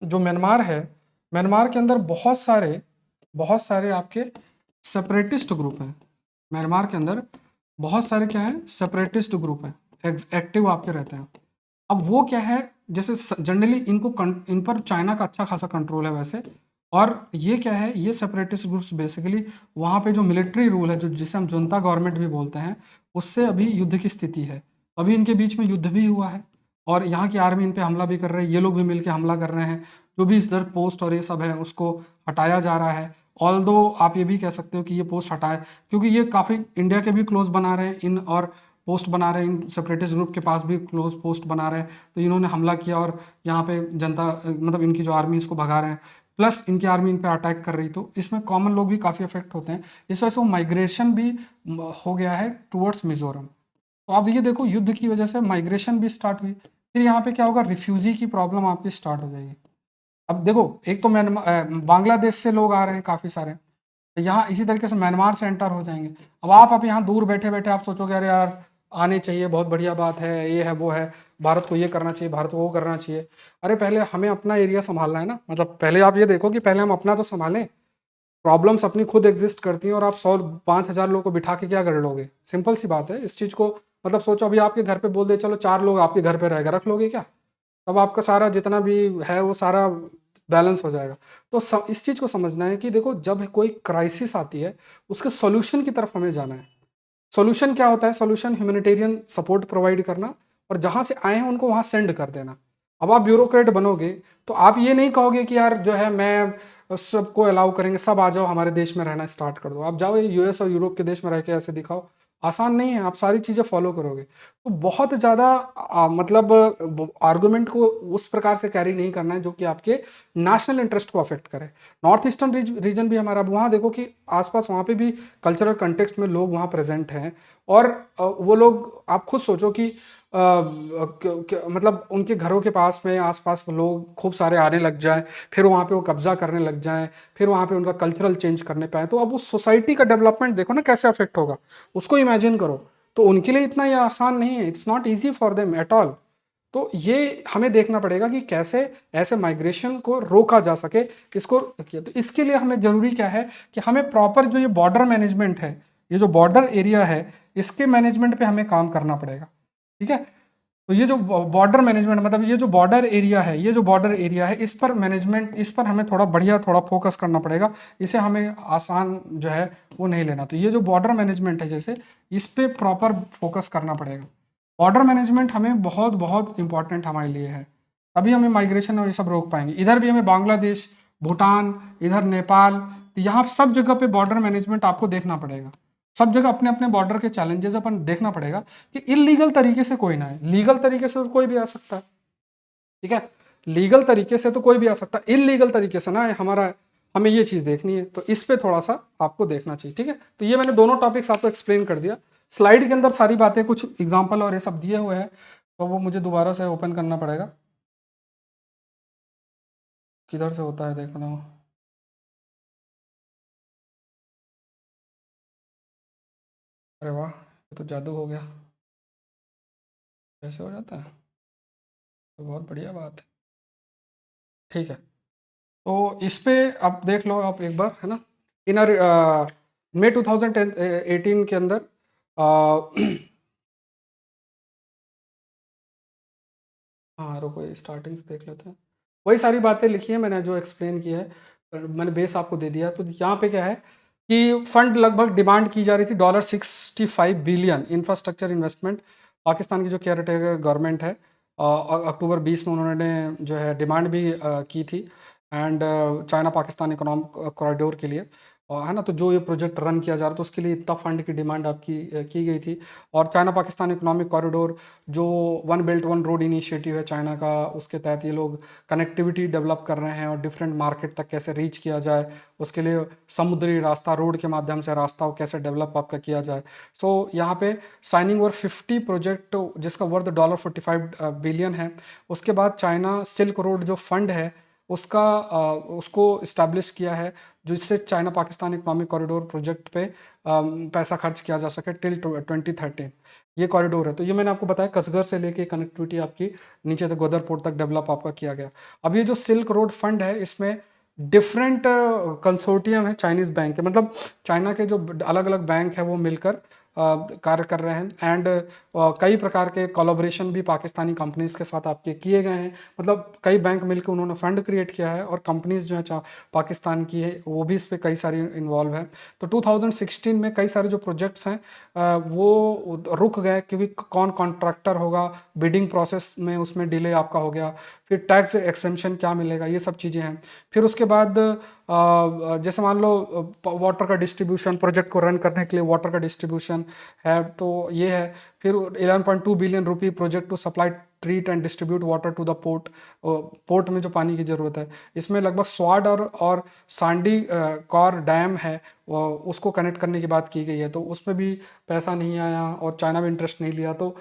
जो म्यांमार है, म्यांमार के अंदर बहुत सारे आपके सेपरेटिस्ट ग्रुप हैं। म्यांमार के अंदर बहुत सारे क्या हैं, सेपरेटिस्ट ग्रुप हैं, एक्टिव आपके रहते हैं। अब वो क्या है, जैसे जनरली इन पर चाइना का अच्छा खासा कंट्रोल है वैसे, और ये क्या है, ये सेपरेटिस्ट ग्रुप्स बेसिकली वहाँ पे जो मिलिट्री रूल है, जो जिसे हम जुंता गवर्नमेंट भी बोलते हैं, उससे अभी युद्ध की स्थिति है। अभी इनके बीच में युद्ध भी हुआ है और यहाँ की आर्मी इन पे हमला भी कर रही है, ये लोग भी मिलकर हमला कर रहे हैं। जो भी इधर पोस्ट और ये सब है उसको हटाया जा रहा है। ऑल्दो आप ये भी कह सकते हो कि ये पोस्ट हटाए, क्योंकि ये काफ़ी इंडिया के भी क्लोज बना रहे हैं इन, और पोस्ट बना रहे हैं इन सेपरेटिस्ट ग्रुप के पास भी क्लोज पोस्ट बना रहे हैं। तो इन्होंने हमला किया और यहाँ पे जनता मतलब इनकी जो आर्मी इसको भगा रहे हैं, प्लस इनकी आर्मी इन पे अटैक कर रही, तो इसमें कॉमन लोग भी काफ़ी अफेक्ट होते हैं। इस वजह से वो माइग्रेशन भी हो गया है टूवर्ड्स मिजोरम। तो आप ये देखो, युद्ध की वजह से माइग्रेशन भी स्टार्ट हुई, फिर यहाँ पे क्या होगा, रिफ्यूजी की प्रॉब्लम आपकी स्टार्ट हो जाएगी। अब देखो, एक तो बांग्लादेश से लोग आ रहे हैं काफ़ी सारे, तो यहाँ इसी तरीके से म्यांमार से एंटर हो जाएंगे। अब यहाँ दूर बैठे बैठे आप सोचोगे अरे यार आने चाहिए, बहुत बढ़िया बात है, ये है वो है, भारत को ये करना चाहिए, भारत को वो करना चाहिए। अरे पहले हमें अपना एरिया संभालना है ना, मतलब पहले आप ये देखो कि पहले हम अपना तो संभालें। प्रॉब्लम्स अपनी खुद एग्जिस्ट करती हैं और आप 100-5,000 लोगों को बिठा के क्या कर लोगे, सिंपल सी बात है। इस चीज़ को मतलब सोचो, अभी आपके घर पे बोल दे चलो 4 लोग आपके घर पे रहेगा, रख लोगे क्या? तब आपका सारा जितना भी है वो सारा बैलेंस हो जाएगा। तो इस चीज़ को समझना है कि देखो, जब कोई क्राइसिस आती है उसके सॉल्यूशन की तरफ हमें जाना है। सॉल्यूशन क्या होता है? सॉल्यूशन ह्यूमैनिटेरियन सपोर्ट प्रोवाइड करना और जहाँ से आए हैं उनको वहाँ सेंड कर देना। अब आप ब्यूरोक्रेट बनोगे तो आप ये नहीं कहोगे कि यार जो है मैं सबको अलाउ करेंगे, सब आ जाओ हमारे देश में रहना स्टार्ट कर दो। आप जाओ यूएस और यूरोप के देश में रह के ऐसे दिखाओ, आसान नहीं है, आप सारी चीज़ें फॉलो करोगे। तो बहुत ज़्यादा मतलब आर्गुमेंट को उस प्रकार से कैरी नहीं करना है जो कि आपके नेशनल इंटरेस्ट को अफेक्ट करे। नॉर्थ ईस्टर्न रीजन भी हमारा, अब वहाँ देखो कि आसपास वहाँ पे भी कल्चरल कंटेक्स्ट में लोग वहाँ प्रेजेंट हैं, और वो लोग, आप खुद सोचो कि मतलब उनके घरों के पास में आसपास लोग खूब सारे आने लग जाएं, फिर वहाँ पे वो कब्जा करने लग जाएं, फिर वहाँ पे उनका कल्चरल चेंज करने पाए, तो अब उस सोसाइटी का डेवलपमेंट देखो ना कैसे अफेक्ट होगा, उसको इमेजिन करो। तो उनके लिए इतना ये आसान नहीं है, it's not easy for them at all. तो ये हमें देखना पड़ेगा कि कैसे ऐसे माइग्रेशन को रोका जा सके, इसको किया। तो इसके लिए हमें जरूरी क्या है कि हमें प्रॉपर जो ये बॉर्डर मैनेजमेंट है, ये जो बॉर्डर एरिया है, इसके मैनेजमेंट पे हमें काम करना पड़ेगा। ठीक है, तो ये जो बॉर्डर मैनेजमेंट, मतलब ये जो बॉर्डर एरिया है, ये जो बॉर्डर एरिया है, इस पर मैनेजमेंट, इस पर हमें थोड़ा बढ़िया थोड़ा फोकस करना पड़ेगा। इसे हमें आसान जो है वो नहीं लेना। तो ये जो बॉर्डर मैनेजमेंट है, जैसे इस पे प्रॉपर फोकस करना पड़ेगा। बॉर्डर मैनेजमेंट हमें बहुत बहुत इंपॉर्टेंट हमारे लिए है, तभी हमें माइग्रेशन और ये सब रोक पाएंगे। इधर भी हमें बांग्लादेश, भूटान, इधर नेपाल, तो यहाँ सब जगह पे बॉर्डर मैनेजमेंट आपको देखना पड़ेगा। सब जगह अपने अपने बॉर्डर के चैलेंजेस अपन देखना पड़ेगा कि इलीगल तरीके से कोई ना है, लीगल तरीके से तो कोई भी आ सकता है। ठीक है, लीगल तरीके से तो कोई भी आ सकता है, इलीगल तरीके से ना है, हमारा हमें ये चीज देखनी है। तो इस पे थोड़ा सा आपको देखना चाहिए। ठीक है, तो ये मैंने दोनों टॉपिक्स आपको एक्सप्लेन कर दिया। स्लाइड के अंदर सारी बातें, कुछ एग्जाम्पल और ये सब दिए हुए हैं, तो वो मुझे दोबारा से ओपन करना पड़ेगा। किधर से होता है देखना। अरे वाह, ये तो जादू हो गया, कैसे हो जाता है, तो बहुत बढ़िया बात है। ठीक है, तो इस पे आप देख लो आप एक बार, है ना। इनर मई 2018 के अंदर हाँ रुको, स्टार्टिंग से देख लेते हैं। वही सारी बातें लिखी है मैंने जो एक्सप्लेन की है, मैंने बेस आपको दे दिया। तो यहाँ पे क्या है कि फंड लगभग डिमांड की जा रही थी $65 बिलियन इंफ्रास्ट्रक्चर इन्वेस्टमेंट। पाकिस्तान की जो केयर टेकर गवर्नमेंट है, अक्टूबर 20 में उन्होंने जो है डिमांड भी की थी, and China Pakistan economic corridor के लिए, है ना। तो जो ये प्रोजेक्ट रन किया जा रहा था उसके लिए इतना फंड की डिमांड आपकी की गई थी। और चाइना पाकिस्तान इकोनॉमिक कॉरिडोर जो one belt one road initiative है चाइना का, उसके तहत ये लोग कनेक्टिविटी डेवलप कर रहे हैं और डिफरेंट मार्केट तक कैसे रीच किया जाए, उसके लिए समुद्री रास्ता, रोड के माध्यम से रास्ता को कैसे डेवलप आपका किया जाए। सो यहाँ पे साइनिंग ओवर 50 प्रोजेक्ट जिसका वर्थ $45 बिलियन है। उसके बाद चाइना सिल्क रोड जो फंड है उसका उसको इस्टेब्लिश किया है, जिससे China Pakistan economic corridor project पे पैसा खर्च किया जा सके टिल 2030। ये कॉरिडोर है, तो ये मैंने आपको बताया कसगर से लेके कनेक्टिविटी आपकी नीचे तक गोदर पोर्ट तक डेवलप आपका किया गया। अब ये जो सिल्क रोड फंड है, इसमें डिफरेंट कंसोर्टियम है चाइनीज बैंक के, मतलब चाइना के जो अलग अलग बैंक है वो मिलकर कार्य कर रहे हैं। एंड कई प्रकार के कोलैबोरेशन भी पाकिस्तानी कंपनीज के साथ आपके किए गए हैं, मतलब कई बैंक मिलकर उन्होंने फंड क्रिएट किया है, और कंपनीज जो है पाकिस्तान की है वो भी इस पे कई सारी इन्वॉल्व है। तो 2016 में कई सारे जो प्रोजेक्ट्स हैं वो रुक गए, क्योंकि कौन कॉन्ट्रैक्टर होगा, बिडिंग प्रोसेस में उसमें डिले आपका हो गया, फिर टैक्स एक्सेम्पशन क्या मिलेगा, ये सब चीज़ें हैं। फिर उसके बाद जैसे मान लो वाटर का डिस्ट्रीब्यूशन, प्रोजेक्ट को रन करने के लिए वाटर का डिस्ट्रीब्यूशन है, तो ये है। फिर 11.2 billion rupee project to supply treat and distribute water to the port, port में जो पानी की ज़रूरत है, इसमें लगभग स्वाड और सांडी कौर डैम है, उसको कनेक्ट करने की बात की गई है। तो उसमें भी पैसा नहीं आया और चाइना भी इंटरेस्ट नहीं लिया, तो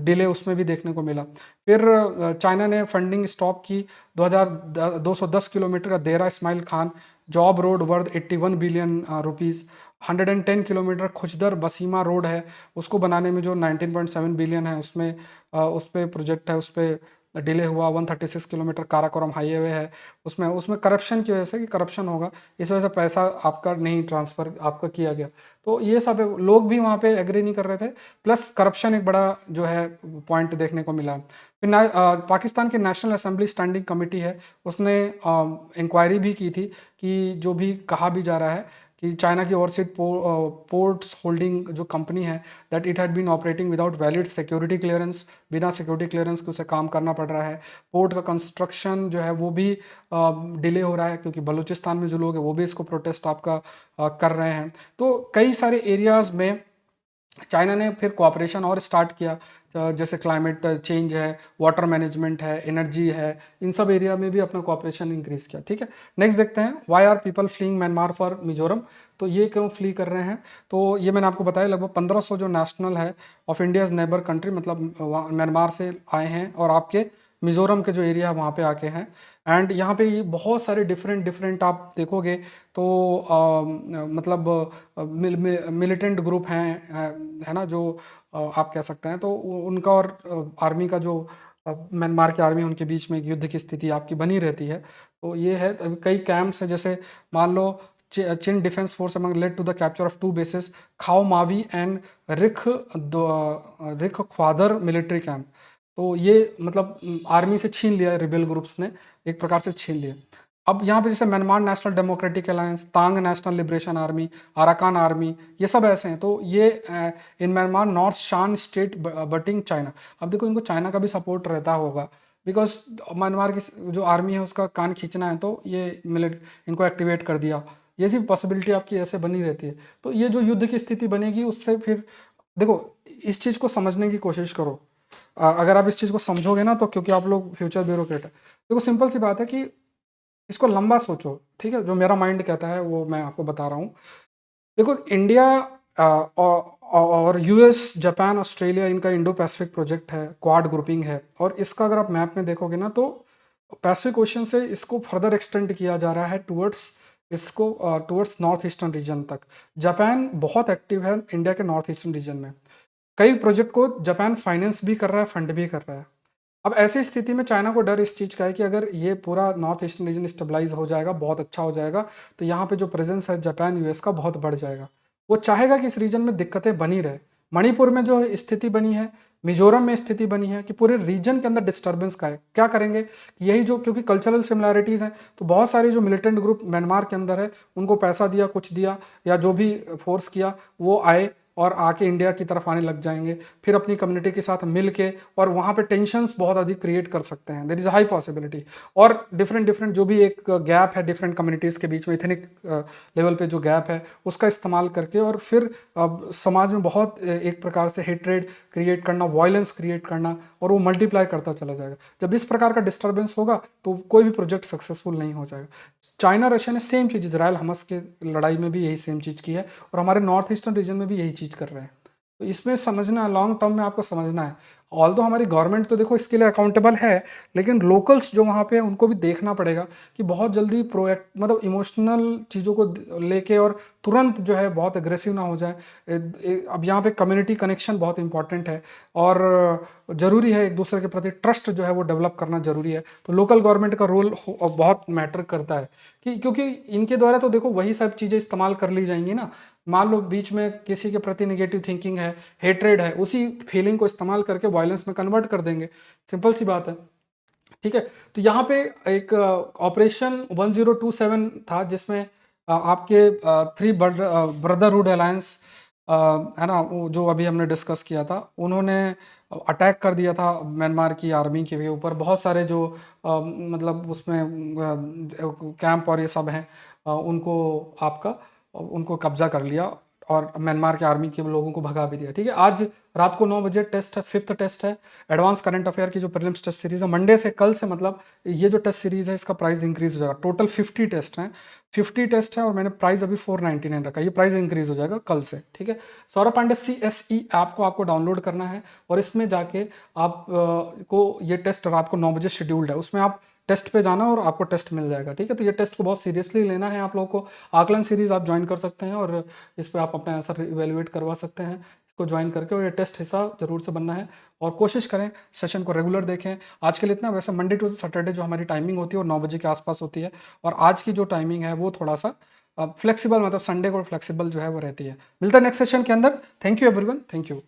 डिले उसमें भी देखने को मिला। फिर चाइना ने फंडिंग स्टॉप की। 2210 किलोमीटर का Dera Ismail Khan Zhob road worth 81 billion rupees. 110 kilometre Khuzdar Basima road है, उसको बनाने में जो 19.7 बिलियन है, उसमें उस पे प्रोजेक्ट है, उस पर डिले हुआ। 136 किलोमीटर काराकोरम हाईवे है, उसमें उसमें करप्शन की वजह से, कि करप्शन होगा इस वजह से पैसा आपका नहीं ट्रांसफ़र आपका किया गया। तो ये सब लोग भी वहाँ पे एग्री नहीं कर रहे थे, प्लस करप्शन एक बड़ा जो है पॉइंट देखने को मिला। फिर पाकिस्तान के नेशनल असेंबली स्टैंडिंग कमेटी है, उसने इंक्वायरी भी की थी कि जो भी कहा भी जा रहा है कि चाइना की ओवरसीज पोर्ट्स होल्डिंग जो कंपनी है that it had been operating without valid security clearance, बिना सिक्योरिटी क्लियरेंस के उसे काम करना पड़ रहा है। पोर्ट का कंस्ट्रक्शन जो है वो भी डिले हो रहा है क्योंकि बलूचिस्तान में जो लोग हैं वो भी इसको प्रोटेस्ट आपका कर रहे हैं। तो कई सारे एरियाज़ में चाइना ने फिर कोऑपरेशन और स्टार्ट किया, जैसे क्लाइमेट चेंज है, वाटर मैनेजमेंट है, एनर्जी है, इन सब एरिया में भी अपना कोऑपरेशन इंक्रीज किया। ठीक है, नेक्स्ट देखते हैं, why are people fleeing Myanmar for Mizoram. तो ये क्यों फ्ली कर रहे हैं, तो ये मैंने आपको बताया लगभग 1500 जो नेशनल है ऑफ इंडियाज नेबर कंट्री, मतलब म्यांमार से आए हैं और आपके मिजोरम के जो एरिया है वहाँ पे आके हैं। एंड यहाँ पे ये बहुत सारे डिफरेंट डिफरेंट आप देखोगे तो मतलब मिलिटेंट ग्रुप हैं, है ना, जो आप कह सकते हैं, तो उनका और आर्मी का जो म्यांमार की आर्मी उनके बीच में एक युद्ध की स्थिति आपकी बनी रहती है। तो ये है, अभी कई कैंप्स हैं, जैसे मान लो Chin defence force among led to the capture of 2 bases, Khaw Mawi and Rihkhawdar military camp. तो ये मतलब आर्मी से छीन लिया, रिबेल ग्रुप्स ने एक प्रकार से छीन लिया। अब यहाँ पे जैसे Myanmar national democratic alliance, Ta'ang national liberation army, Arakan army, ये सब ऐसे हैं। तो ये in Myanmar north Shan state butting China. अब देखो इनको चाइना का भी सपोर्ट रहता होगा, बिकॉज म्यांमार की जो आर्मी है उसका कान खींचना है, तो ये इनको एक्टिवेट कर दिया। ये सी पॉसिबिलिटी आपकी ऐसे बनी रहती है। तो ये जो युद्ध की स्थिति बनेगी उससे फिर देखो, इस चीज़ को समझने की कोशिश करो। अगर आप इस चीज़ को समझोगे ना, तो क्योंकि आप लोग फ्यूचर ब्यूरोक्रेट है, देखो सिंपल सी बात है कि इसको लंबा सोचो। ठीक है, जो मेरा माइंड कहता है वो मैं आपको बता रहा हूँ। देखो इंडिया और यूएस, जापान, ऑस्ट्रेलिया, इनका इंडो पैसिफिक प्रोजेक्ट है, क्वाड ग्रुपिंग है, और इसका अगर आप मैप में देखोगे ना, तो पैसिफिक ओशन से इसको फर्दर एक्सटेंड किया जा रहा है टुवर्ड्स नॉर्थ ईस्टर्न रीजन तक। जापान बहुत एक्टिव है इंडिया के नॉर्थ ईस्टर्न रीजन में, कई प्रोजेक्ट को जापान फाइनेंस भी कर रहा है, फंड भी कर रहा है। अब ऐसी स्थिति में चाइना को डर इस चीज़ का है कि अगर ये पूरा नॉर्थ ईस्टर्न रीजन स्टेबलाइज हो जाएगा, बहुत अच्छा हो जाएगा, तो यहाँ पे जो प्रेजेंस है जापान यूएस का बहुत बढ़ जाएगा। वो चाहेगा कि इस रीजन में दिक्कतें बनी रहे। मणिपुर में जो स्थिति बनी है, मिजोरम में स्थिति बनी है, कि पूरे रीजन के अंदर डिस्टर्बेंस का है। क्या करेंगे, यही जो, क्योंकि कल्चरल सिमिलैरिटीज़ हैं, तो बहुत सारे जो मिलिटेंट ग्रुप म्यांमार के अंदर है उनको पैसा दिया, कुछ दिया, या जो भी फोर्स किया, वो आए और आके इंडिया की तरफ आने लग जाएंगे, फिर अपनी कम्युनिटी के साथ मिल के, और वहाँ पे टेंशन्स बहुत अधिक क्रिएट कर सकते हैं। There is high possibility. और डिफरेंट डिफरेंट जो भी एक गैप है डिफरेंट कम्युनिटीज़ के बीच में, इथनिक लेवल पे जो गैप है उसका इस्तेमाल करके, और फिर समाज में बहुत एक प्रकार से हेट्रेड क्रिएट करना, वायलेंस क्रिएट करना, और वो मल्टीप्लाई करता चला जाएगा। जब इस प्रकार का डिस्टर्बेंस होगा तो कोई भी प्रोजेक्ट सक्सेसफुल नहीं हो जाएगा। चाइना रशिया ने सेम चीज़ इसराइल हमस के लड़ाई में भी यही सेम चीज़ की है, और हमारे नॉर्थ ईस्टर्न रीजन में भी यही चीज़ कर रहे हैं। तो इसमें समझना, लॉन्ग टर्म में आपको समझना है। ऑल्दो हमारी गवर्नमेंट तो देखो इसके लिए अकाउंटेबल है, लेकिन लोकल्स जो वहाँ पे हैं उनको भी देखना पड़ेगा कि बहुत जल्दी प्रोएक्ट, मतलब इमोशनल चीज़ों को लेके और तुरंत जो है बहुत एग्रेसिव ना हो जाए। अब यहाँ पे कम्युनिटी कनेक्शन बहुत इंपॉर्टेंट है, और ज़रूरी है एक दूसरे के प्रति ट्रस्ट जो है वो डेवलप करना ज़रूरी है। तो लोकल गवर्नमेंट का रोल बहुत मैटर करता है, कि क्योंकि इनके द्वारा तो देखो वही सब चीज़ें इस्तेमाल कर ली जाएंगी ना। मान लो बीच में किसी के प्रति नेगेटिव थिंकिंग है, हेट्रेड है, उसी फीलिंग को इस्तेमाल करके वायलेंस में कन्वर्ट कर देंगे। सिंपल सी बात है। ठीक है, तो यहाँ पे एक ऑपरेशन 1027 था, जिसमें आपके थ्री ब्रदरहुड अलायंस, है ना, वो जो अभी हमने डिस्कस किया था, उन्होंने अटैक कर दिया था म्यांमार की आर्मी के ऊपर। बहुत सारे जो मतलब उसमें कैंप और ये सब हैं, उनको उनको कब्जा कर लिया, और म्यांमार के आर्मी के लोगों को भगा भी दिया। ठीक है, आज रात को 9 बजे टेस्ट है, 5th टेस्ट है, एडवांस करंट अफेयर की जो प्रीलिम्स टेस्ट सीरीज है, मंडे से, कल से, मतलब ये जो टेस्ट सीरीज है इसका प्राइस इंक्रीज हो जाएगा। टोटल 50 टेस्ट हैं, 50 टेस्ट है, और मैंने प्राइस अभी 499 रखा है, ये प्राइस इंक्रीज हो जाएगा कल से। ठीक है, सौरभ पांडे CSE ऐप को आपको डाउनलोड करना है, और इसमें जाके आप को ये टेस्ट रात को 9 बजे शेड्यूल्ड है, उसमें आप टेस्ट पे जाना और आपको टेस्ट मिल जाएगा। ठीक है, तो ये टेस्ट को बहुत सीरियसली लेना है आप लोगों को। आकलन सीरीज आप ज्वाइन कर सकते हैं, और इस पर आप अपना आंसर इवेल्युएट करवा सकते हैं, इसको ज्वाइन करके, और ये टेस्ट हिस्सा जरूर से बनना है, और कोशिश करें सेशन को रेगुलर देखें। आज के लिए इतना। वैसे मंडे टू सैटरडे जो हमारी टाइमिंग होती है वो 9 बजे के आसपास होती है, और आज की जो टाइमिंग है वो थोड़ा सा फ्लेक्सिबल, मतलब संडे को फ्लेक्सिबल जो है वो रहती है। मिलता है नेक्स्ट सेशन के अंदर। Thank you everyone, thank you.